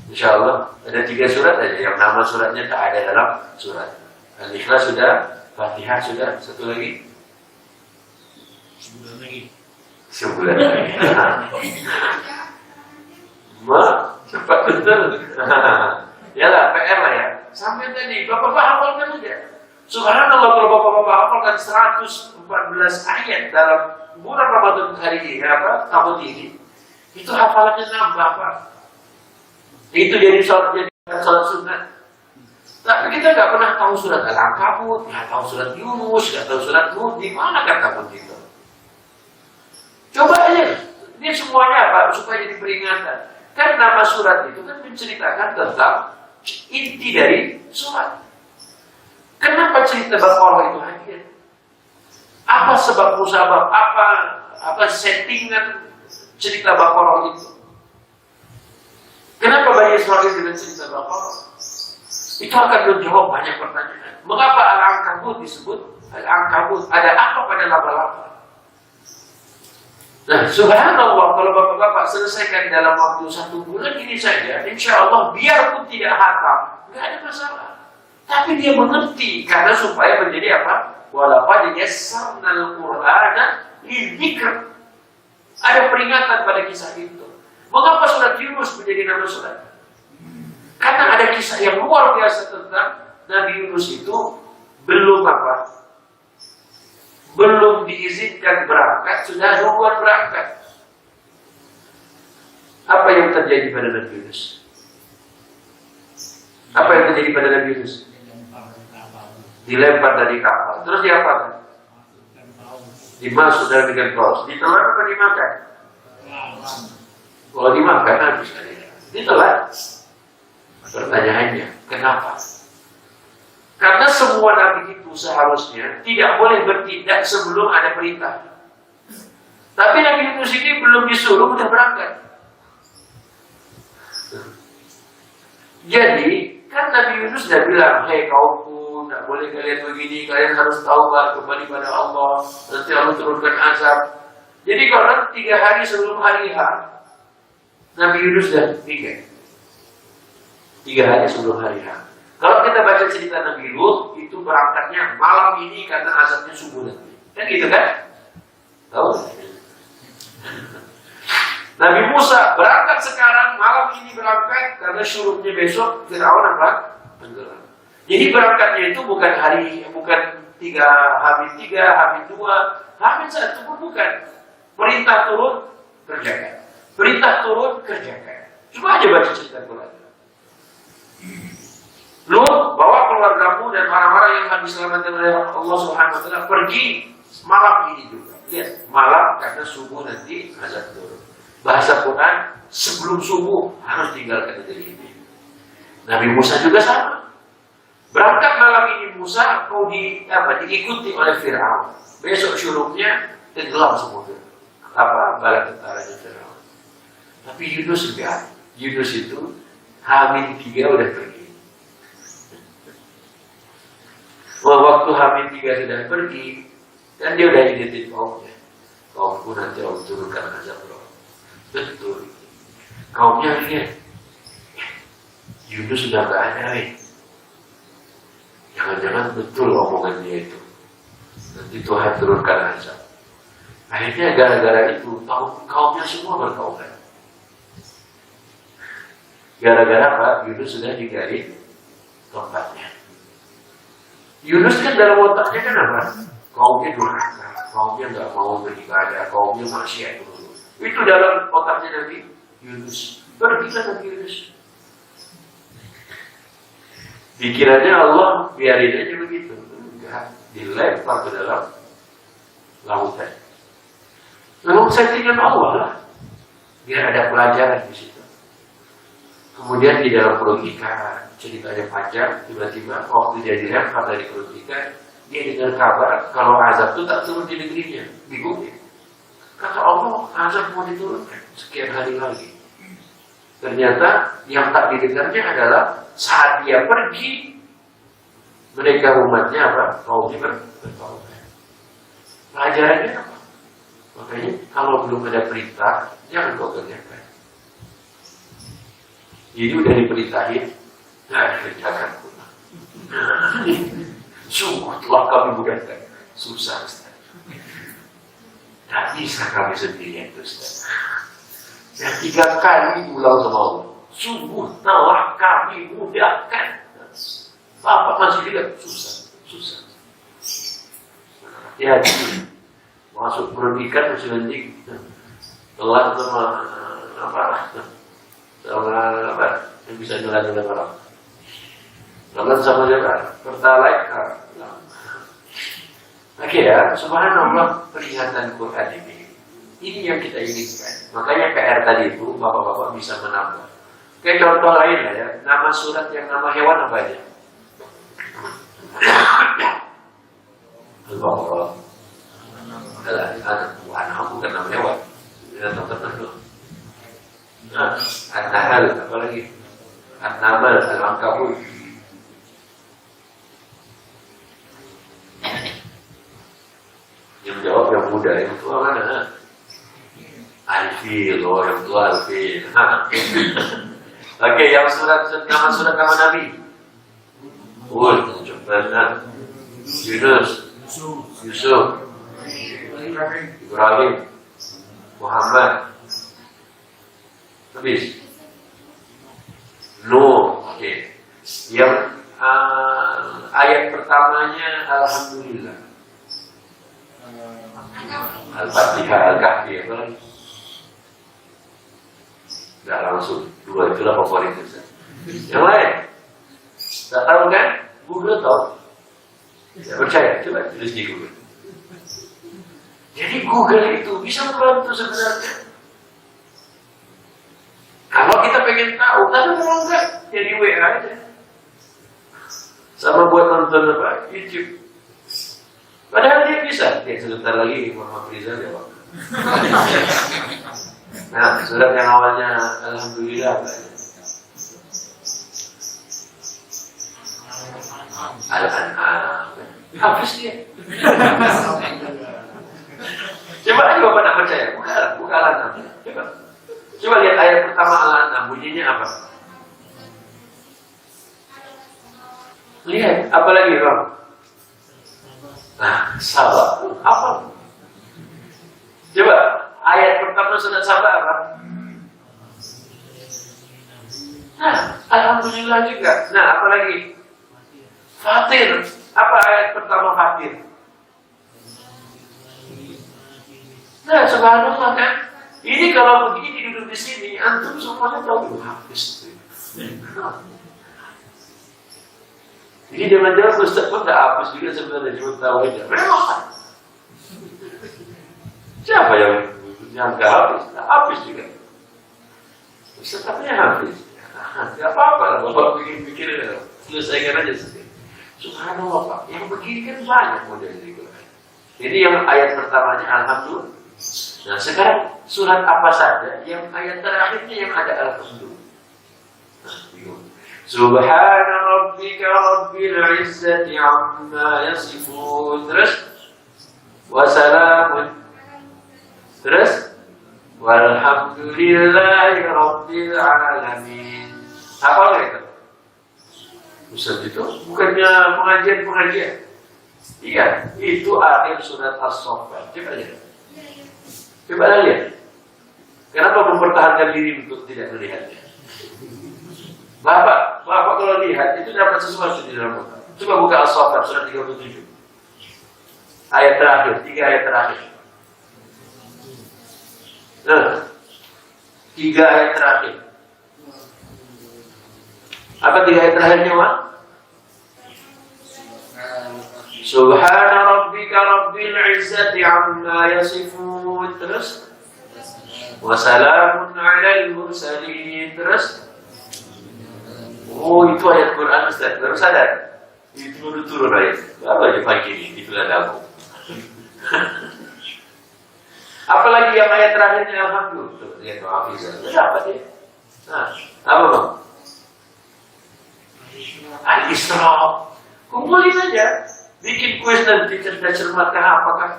Insya Allah ada 3 surat aja yang nama suratnya tak ada dalam surat. Al-Ikhlas sudah. Fatihah sudah, satu lagi. Sebulan lagi. Cepat betul. Yalah, PR lah ya. Sampai tadi, Bapak-Bapak hafalkan aja. Subhanallah, kalau Bapak-Bapak hafalkan 114 ayat dalam bulan Ramadan hari ini, tahun ini, itu hafalannya nambah, Pak. Itu jadi sholat sunat. Tapi kita nggak pernah tahu surat Al-Ankabut, nggak tahu surat Yunus, nggak tahu surat Hud, di mana kata itu? Coba aja, ini semuanya apa? Supaya jadi peringatan. Kan nama surat itu kan menceritakan tentang inti dari surat. Kenapa cerita Baqarah itu hadir? Apa sebab musabab? Apa settingan cerita Baqarah itu? Kenapa Bani Israil dengan cerita Baqarah? Itu akan menjawab banyak pertanyaan. Mengapa Al-Ankabut disebut Al-Ankabut? Ada apa pada laba-laba? Nah, subhanallah, kalau Bapak-Bapak selesaikan dalam waktu 1 bulan ini saja, insya Allah biarpun tidak hafal, nggak ada masalah. Tapi dia mengerti, karena supaya menjadi apa? Walaqad yassarnal Qur'ana lidzikr. Ada peringatan pada kisah itu. Mengapa surat Yunus menjadi nama surat? Karena ada kisah yang luar biasa tentang Nabi Yunus itu belum apa? Belum diizinkan berangkat, sudah duluan berangkat. Apa yang terjadi pada Nabi Yunus? Apa yang terjadi pada Nabi Yunus? Dilempar dari kapal. Terus diapakan? Dimasuk dalam ikan paus. Ditelan atau dimakan? Kalau dimakan habis. Ditelan. Pertanyaannya, kenapa? Karena semua nabi itu seharusnya tidak boleh bertindak sebelum ada perintah. Tapi Nabi Yunus ini belum disuruh, sudah berangkat. Jadi, kan Nabi Yunus sudah bilang, hei kaumku, tidak boleh kalian begini, kalian harus taubat kembali pada Allah, nanti Allah turunkan azab. Jadi kalau 3 hari sebelum hari H, Nabi Yunus sudah pikir. 3 hari sebelum hari H. Kalau kita baca cerita Nabi Lut, itu berangkatnya malam ini karena azabnya subuh nanti. Kan gitu kan? Tahu? Nabi Musa berangkat sekarang, malam ini berangkat karena syurutnya besok Fir'aun apa? Tenggelam. Jadi berangkatnya itu bukan 3, H-3, H-2, H-1 pun bukan. Perintah turun, kerjakan. Perintah turun, kerjakan. Coba aja baca cerita Quran. Lut, bawa keluargamu dan orang-orang yang akan diselamatkan oleh Allah Subhanahu wa taala pergi Malam ini juga. Lihat, malam karena subuh nanti azab turun. Bahasa Quran, sebelum subuh harus tinggalkan negeri ini. Nabi Musa juga sama. Berangkat malam ini Musa mau diikuti oleh Fir'aun. Besok syuruknya tenggelam semua bala tentaranya Fir'aun. Tapi Yunus enggak. Yunus itu Hamil 3 udah pergi. Waktu Hamil 3 sudah pergi, dan dia udah ingetin kaumnya. Kaumku nanti Allah turunkan azab roh. Betul. Kaumnya lihat, Yunus sudah gak ada. Jangan-jangan betul omongan dia itu. Nanti Tuhan turunkan azab. Akhirnya gara-gara itu kaumnya semua bertaubat. Gara-gara apa? Yunus sudah digali tempatnya. Yunus kan dalam otaknya kan apa? Kaumnya durhaka, kaumnya nggak mau beribadah, kaumnya maksiat dulu. Itu dalam otaknya Nabi Yunus. Pergilah Nabi Yunus. Pikirannya Allah biarin aja begitu. Enggak, dilempar ke dalam lautan. Memang settingan Allah lah. Biar ada pelajaran di situ. Kemudian di dalam perut ikan, ceritanya panjang, tiba-tiba waktu dia dilempar dari perut ikan, dia dengar kabar kalau azab itu tak turun di negerinya, bingung ya. Kata Allah, azab mau diturunkan sekian hari lagi. Ternyata yang tak didengarnya adalah saat dia pergi, mereka umatnya apa? Kaumnya bertaubat. Pelajarannya apa? Makanya kalau belum ada perintah, jangan kau kerjakan. Jadi udah diperintahin, nah kerjakan pula. Sungguh telah kami mudahkan. Susah Ustaz. Tak bisa kami sendirian Ustaz. Yang 3 kali ulang sama Allah. Sungguh telah kami mudahkan. Bapak masih bilang susah. Hati-hati. Masuk perut ikan masih lentik. Telat sama apa yang bisa jalan-jalan orang. Jalan sama jalan. Pertalite. Oke ya, subhanallah peringatan Quran ini yang kita inginkan. Makanya PR tadi itu bapak-bapak bisa menambah. Kayak contoh lain lah ya, nama surat yang nama hewan apa aja? Allah. Anak bukan nama hewan. Tertentu. An-Nahl, apa lagi? An-Namal, Al-Ankabut. Yang jawab yang muda, yang tua mana? Al-Fil, yang tua Al-Fil. Oke, yang nama Nabi. Hud, Yunus, Yusuf, Ibrahim, Muhammad. Habis. Nuh, oke. Yang ayat pertamanya Alhamdulillah. Al-Fatihah, Al-Kahfi, apa lagi? Nggak langsung, 2 itulah favorit itu. Yang lain? Tak tahu kan? Google tahu. Ya, percaya, coba tulis di Google. Jadi Google itu bisa membantu sebenarnya. Kalau kita pengen tahu, tapi kalau enggak, jadi WA aja. Sama buat nonton apa? YouTube. Padahal dia bisa. Ya, sebentar lagi Muhammad Rizal ya Pak. Nah, surat yang awalnya Alhamdulillah apa? Al-An'am. Habis dia. Coba aja Bapak nak percaya. Buka Al-An'am. Coba lihat ayat pertama Al-An'am. Bunyinya apa? Lihat, apa lagi Bang? Nah, sabar. Apa? Coba, ayat pertama sudah sabar apa? Nah, Alhamdulillah juga. Nah, apa lagi? Fatir. Apa ayat pertama Fatir? Nah, subhanallah kan? Ini kalau begini duduk di sini, antum semuanya tahu habis. Jadi jangan-jangan Ustaz pun tak hapus juga sebenarnya, cuma tahu aja. Memang. Siapa yang nggak habis? Nggak habis juga. Setapnya habis. Nggak apa-apa, Bapak pikir-pikir selesaikan aja sendiri. Subhanallah Pak, yang begini kan banyak model di Quran. Jadi yang ayat pertamanya Alhamdulillah. Nah sekarang surat apa saja yang ayat terakhirnya yang ada Alhamdulillah. Nah, bingung. Subhana rabbika rabbil izzati amma yasifun. Terus wassalamun. Terus walhamdulillahi rabbil alamin. Apa itu? Ustaz itu bukannya pengajian. Iya, itu akhir surat As-Saffat. Coba lihat. Kenapa mempertahankan diri untuk tidak melihatnya? Bapak kalau lihat itu dapat sesuatu di dalam Quran. Coba buka As-Saffat surat 37. Ayat terakhir, 3 ayat terakhir. Nah, 3 ayat terakhir. Apa 3 ayat terakhirnya, Pak? Subhana rabbika rabbil izzati amma yasifun. Terus wassalamun alal mursalin. Terus oh itu ayat Quran Ustaz, baru sadar. Itu baru turun ayat. Apa aja pagi ini, itulah aku. Apalagi yang ayat terakhirnya Alhamdulillah. Lihat Hafizah. Apa dia? Nah, apa Bang? Al-Isra. Kumpulin aja. Bikin kuis nanti cermat-cermatkah apakah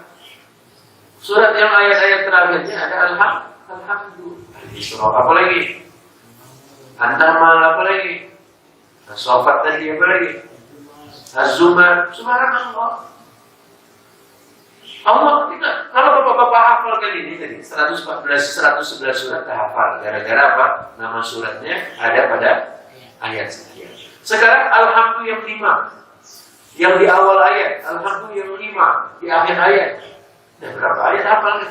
surat yang ayat-ayat terakhirnya ada Alhamdulillah. Al-Isra. Apa lagi? An-Nahl apa lagi? As-Saffat tadi apa lagi? Az-Zumar. Subhanallah. Allah kita, kalau bapak-bapak hafal kali ini tadi 111 surat hafal. Gara-gara apa? Nama suratnya ada pada ayat sekian. Sekarang Alhamdulillah yang 5. Yang di awal ayat, Alhamdulillah yang 5 di akhir ayat. Dan berapa ayat hafalnya?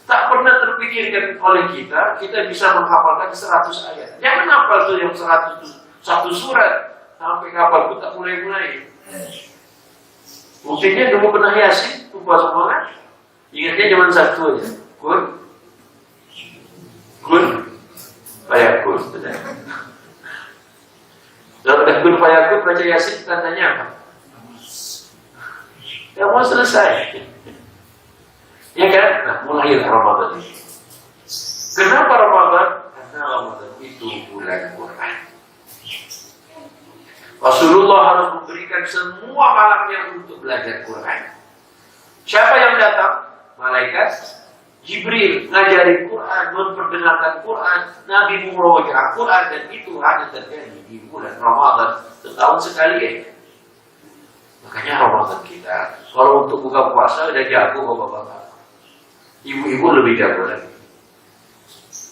Tak pernah terpikirkan oleh kita bisa menghafalkan 100 ayat. Jangan hafal tuh yang 101 surat sampai kapal pun tak mulai-mulai. Buktinya dulu pernah Yasin, lupa semua kan? Ingatnya cuma 1 aja. Kun, fayakun. Kalau udah kun fayakun baca Yasin tandanya apa? Ya mau selesai. Ya kan? Nah, mulai Ramadan ini. Kenapa Ramadan? Karena Ramadan itu bulan Quran. Rasulullah harus memberikan semua malamnya untuk belajar Quran. Siapa yang datang? Malaikat Jibril ngajarin Quran, memperdengarkan Quran, Nabi membawakan Quran, dan itu hanya terjadi di bulan Ramadan setahun sekali ya. Makanya Ramadan kita, kalau untuk buka puasa udah jago bapak-bapak. Ibu-ibu lebih jago lagi.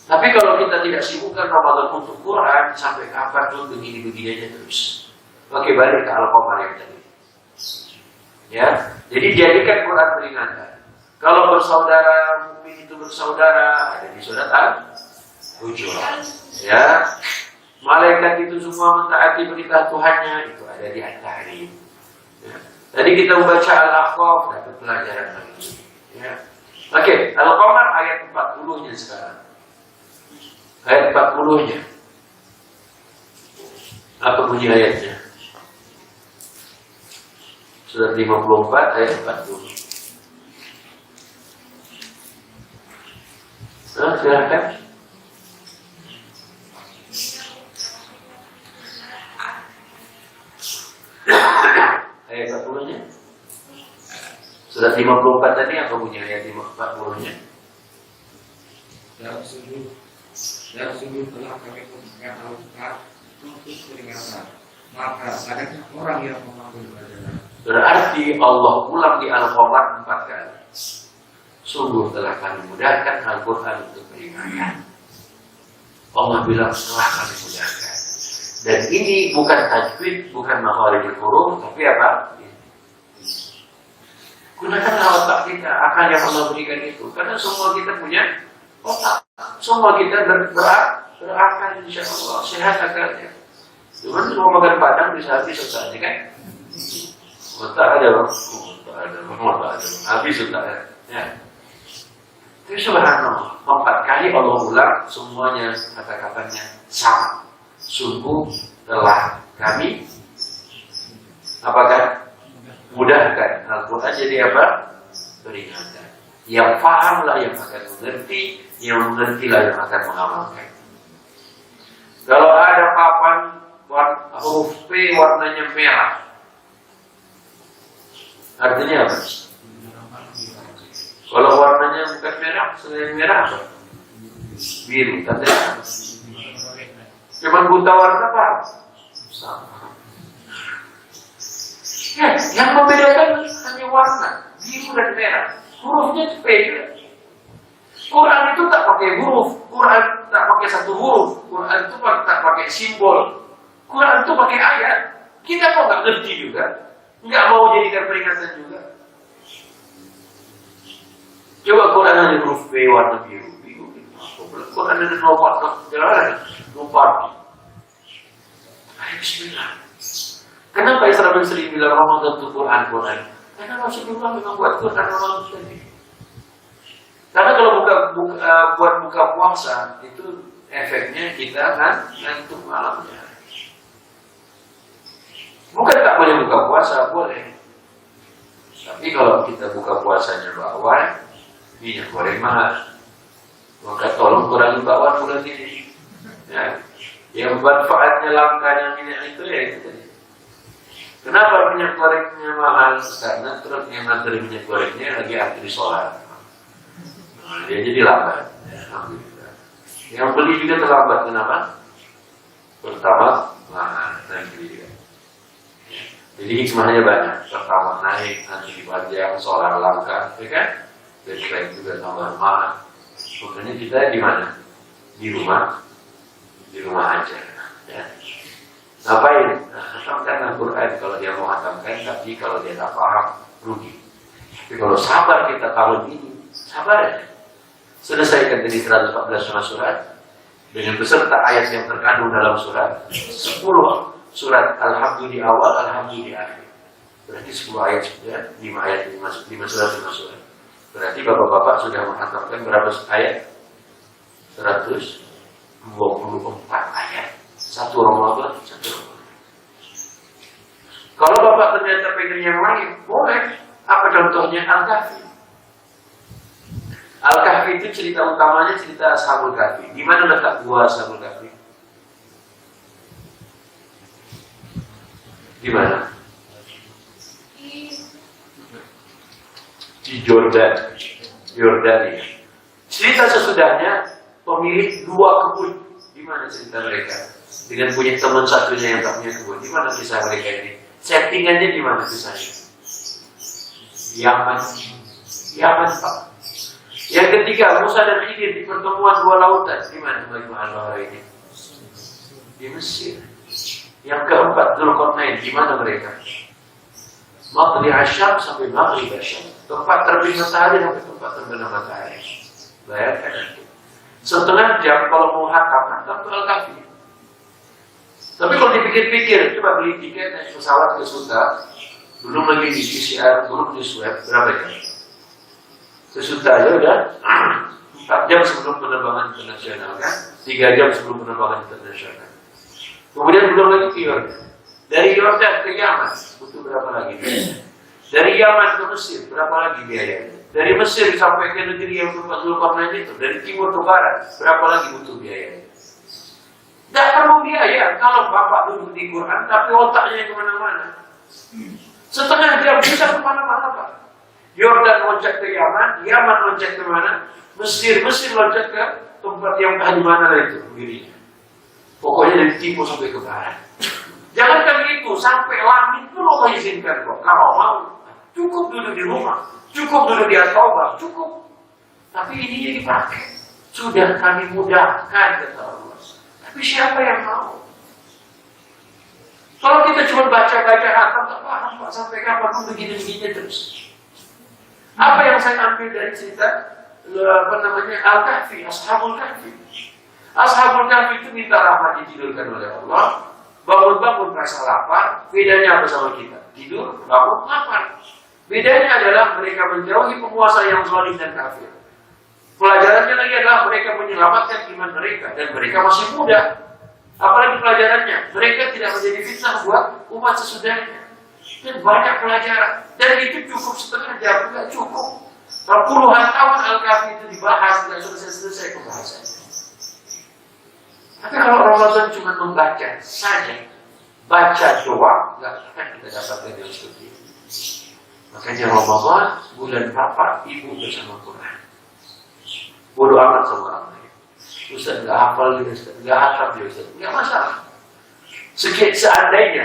Tapi kalau kita tidak sibukkan Ramadan untuk Quran, sampai kapan tuh begini-begini aja terus. Oke, balik ke Al-Qamar yang tadi. Ya, jadi jadikan Quran peringatan. Kalau bersaudara, mukmin itu bersaudara, ada di surat Al-Hujurat. Ya, malaikat itu semua mentaati perintah Tuhannya, itu ada di At-Tahrim. Ya. Tadi kita membaca Al-Ahqaf, dapat pelajaran lagi. Ya. Oke, Al-Qamar ayat 40-nya sekarang. Ayat 40-nya. Apa bunyi ayatnya? Surat 54 ayat 40. Nah, silahkan. Ayat 40-nya. Surat 54 tadi apa bunyi ayat 40-nya? Dan sungguh telah kami memberikan Al-Quran untuk peringatan. Maka adakah orang yang mengambil pelajaran? Berarti Allah ulang di Al-Qamar 4 kali. Sungguh telah kami mudahkan Al-Quran untuk peringatan. Allah bilang telah kami mudahkan. Dan ini bukan tajwid, bukan makharijul huruf, tapi apa? Gunakanlah otak kita, akal yang Allah berikan itu. Karena semua kita punya otak. Semua kita berakal, insya Allah sehat akalnya. Cuman semua makan padang bisa habis otaknya kan? Otak ada, habis otaknya. Ya. Tapi subhanallah, 4 kali Allah ulang, semuanya kata-katanya sama. Sungguh telah kami apakah? Mudahkan. Al-Quran jadi apa? Peringatkan. Yang pahamlah yang akan mengerti, yang mengertilah yang akan mengamalkan. Kalau ada papan huruf P warnanya merah, artinya apa? Kalau warnanya bukan merah, selain merah apa? Biru, tandanya apa? Cuman buta warna apa? Sama. Ya, yang membedakan hanya warna, biru dan merah. Hurufnya P juga. Quran itu tak pakai huruf, Quran tak pakai satu huruf, Quran itu tak pakai simbol, Quran itu pakai ayat. Kita kok nggak ngerti juga, nggak mau jadikan peringatan juga. Coba Quran hanya huruf P warna biru, Quran ada lupa. Ayo Bismillah. Kenapa Isra bin Sri bilang Ramadan itu Quran? Karena Rasulullah memang buat Quran Ramadan tadi. Karena kalau buat buka puasa itu efeknya kita kan ngantuk malamnya. Bukan tak boleh buka puasa, boleh. Tapi kalau kita buka puasanya bawah, minyak goreng mahal. Maka tolong kurangi bawah bulan ini. Ya. Yang manfaatnya langkanya minyak itu ya itu tadi. Kenapa minyak gorengnya mahal? Karena truk yang nganterin minyak gorengnya lagi antri sholat. Dia jadi lambat. Alhamdulillah. Yang beli juga terlambat. Kenapa? Pertama, mahal. Nanti juga. Jadi hikmahnya banyak. Pertama naik, nanti dipanjang, sholat langka, ya kan? Dan selain juga tambah mahal. Makanya kita di mana? Di rumah aja. Ya. Ngapain? Hatamkan Al-Quran kalau dia mau hatamkan, tapi kalau dia tak paham, rugi. Tapi kalau sabar kita tahun ini, sabar aja. Selesaikan dari 114 surat dengan beserta ayat yang terkandung dalam surat 10 surat Alhamdulillah di awal, Alhamdulillah di akhir. Berarti 10 ayat sudah, 5 ayat 5 surat 5 surat. Berarti bapak-bapak sudah menghatamkan berapa ayat? 124 ayat. Satu Ramadan. Kalau bapak ternyata pengen yang lain, boleh. Apa contohnya? Al-Kahfi. Al-Kahfi itu cerita utamanya cerita Ashabul Kahfi. Di mana letak gua Ashabul Kahfi? Di mana? Di Yordania. Cerita sesudahnya pemilik 2 kebun. Di mana cerita mereka? Dengan punya teman satunya yang tak punya kebun. Di mana kisah mereka ini? Settingannya di mana kisahnya? Yaman Pak. Yang ketiga, Musa dan Khidir di pertemuan 2 lautan. Di mana Majma'ul Bahrain ini? Di Mesir. Yang keempat, Dzulqarnain. Di mana mereka? Maghrib Asyam sampai Maghrib Asyam. Tempat terbit matahari sampai tempat terbenam matahari. Bayangkan itu. Setengah jam kalau mau hatam ke Al-Kahfi. Tapi kalau dipikir-pikir, coba beli tiket naik pesawat ke Suta, belum lagi di PCR, belum di swab, berapa jam? Ke Suta aja udah 4 jam sebelum penerbangan internasional kan, 3 jam sebelum penerbangan internasional. Kemudian belum lagi ke Yordan. Dari Yordan ke Yaman butuh berapa lagi biaya? Dari Yaman ke Mesir berapa lagi biaya? Dari Mesir sampai ke negeri yang tempat Dzulqarnain itu, dari timur ke barat berapa lagi butuh biaya? Tidak perlu biaya kalau bapak duduk di Quran, tapi otaknya kemana-mana. Setengah jam bisa kemana-mana Pak. Yordan loncat ke Yaman, Yaman loncat ke mana? Mesir loncat ke tempat yang di mana itu dirinya. Pokoknya dari timur sampai ke barat. Jangankan itu, sampai langit pun Allah izinkan kok. Kalau mau, cukup duduk di rumah, cukup duduk di At-Taubah, cukup. Tapi ini dipakai. Sudah kami mudahkan kata Allah. Tapi siapa yang mau? Kalau kita cuma baca-baca hatam, tak paham Pak sampai kapan pun begini-begini terus. Apa yang saya ambil dari cerita Al-Kahfi, Ashabul Kahfi. Ashabul Kahfi itu minta rahmat ditidurkan oleh Allah. Bangun-bangun rasa lapar. Bedanya apa sama kita? Tidur, bangun, lapar. Bedanya adalah mereka menjauhi penguasa yang zalim dan kafir. lagi adalah mereka menyelamatkan iman mereka dan mereka masih muda. Apalagi pelajarannya, mereka tidak menjadi fitnah buat umat sesudahnya. Dan banyak pelajaran. Dan itu cukup setengah jam, tidak cukup. Puluhan tahun Al-Kahfi itu dibahas, tidak selesai-selesai pembahasannya. Tapi kalau Ramadan cuma membaca saja, baca doang, nggak akan kita dapatkan yang seperti ini. Makanya Ramadan, bulan Bapak, Ibu bersama Quran. Bodoh amat sama orang lain. Ustaz nggak hafal dia, Ustaz nggak hafal dia, Ustaz nggak masalah. Seandainya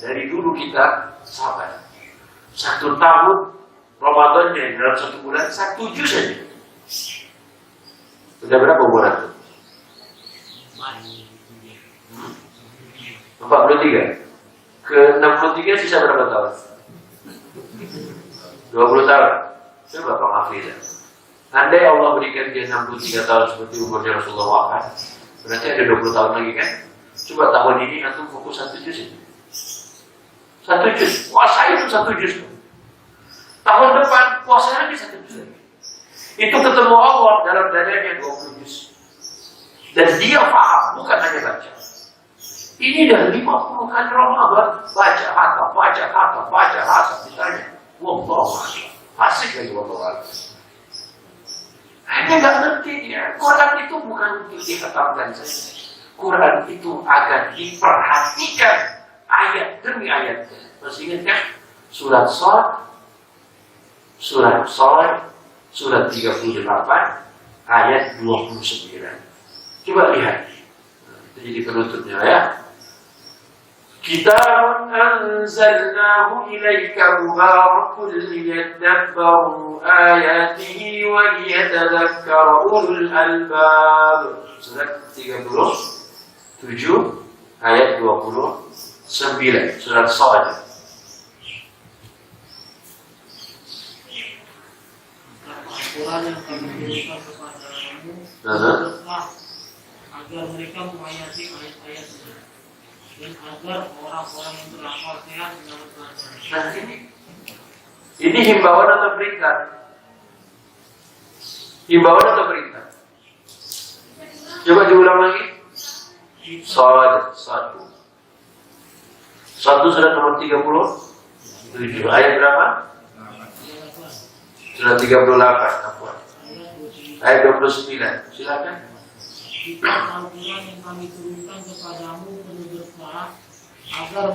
dari dulu kita sabar. 1 tahun Ramadannya dalam 1 bulan 1 juz saja. Sudah berapa bulan itu? 43. Ke 63 sisa berapa tahun? 20 tahun. Coba Pak Hafizah. Andai Allah berikan dia 63 tahun seperti umurnya Rasulullah wafat, berarti ada 20 tahun lagi kan? Coba tahun ini antum fokus 1 juz ini. 1 juz. Puasa itu 1 juz. Tahun depan puasa lagi 1 juz. Itu ketemu Allah dalam dadanya 20 juz. Dan dia paham, bukan hanya baca. Ini dah 50 kali Ramadan, baca hatam, ditanya. Wallahu a'lam. Fasik lagi wallahu a'lam. Hanya nggak ngerti dia. Quran itu bukan untuk dikhatamkan saja. Quran itu agar diperhatikan ayat demi ayat. Masih ingat kan? Surat Shad, surat 38, ayat 29. Coba lihat. Itu jadi penutupnya ya. Kitabun anzalnahu ilaika mubarakun liyadabbaru ayatihi wa liyatadhakkara ulul albab. Surat 37 ayat 29. Surat Shad. Al-Quran yang kami berikan kepadamu agar mereka menghayati ayat-ayatnya dan agar orang-orang yang berakal sehat dalam pelajaran. Nah ini himbauan atau perintah? Himbauan atau perintah? Coba diulang lagi. Shad 1 surat nomor 37 ayat berapa? Surat 38 ayat 29. Silakan. Kitab Al-Quran yang kami turunkan kepadamu penuh berkah agar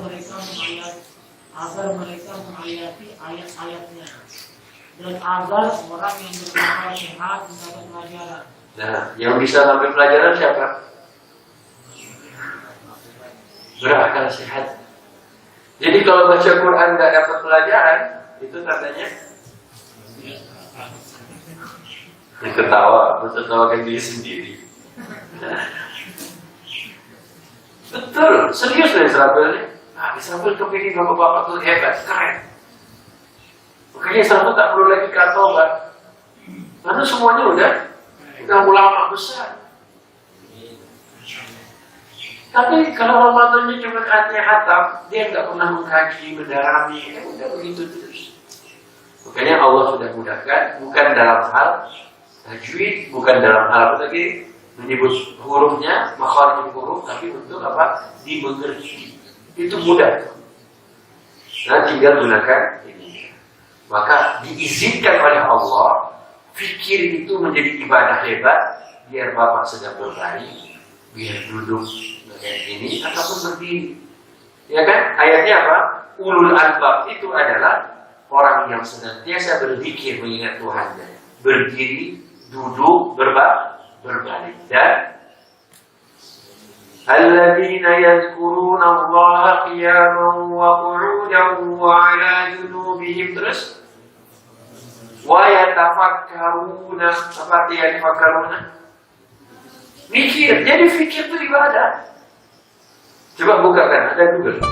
mereka menghayati ayat-ayatnya dan agar orang yang berakal sehat mendapat pelajaran. Nah, yang bisa ngambil pelajaran siapa? Berakal sehat. Jadi kalau baca Quran nggak dapat pelajaran, itu tandanya tertawakan diri sendiri. Betul, serius loh Israfil ini. Nah, Israfil kepingin bapak-bapak tuh hebat, keren. Makanya Israfil tak perlu lagi katobat. Karena semuanya udah ulama besar. Tapi kalau Ramadannya cuma hanya hatam, dia nggak pernah mengkaji, mendalami, udah begitu terus. Makanya Allah sudah mudahkan, bukan dalam hal tajwid, bukan dalam hal apa lagi, menyebut hurufnya, makhraj huruf, tapi untuk apa? Dimengerti. Itu mudah. Nah, tinggal gunakan ini. Maka diizinkan oleh Allah, fikir itu menjadi ibadah hebat, biar Bapak sedang berbaring, biar duduk kayak ini ataupun berdiri. Ya kan? Ayatnya apa? Ulul albab itu adalah orang yang senantiasa berzikir mengingat Tuhannya, berdiri, duduk, berbalik. Dan alladzina yadhkuruna Allaha qiyaman wa qu'udan wa 'ala junubihim, terus wa yatafakkaruna, apa artinya yatafakkaruna? Mikir. Jadi fikir itu ibadah. Coba bukakan, ada Google.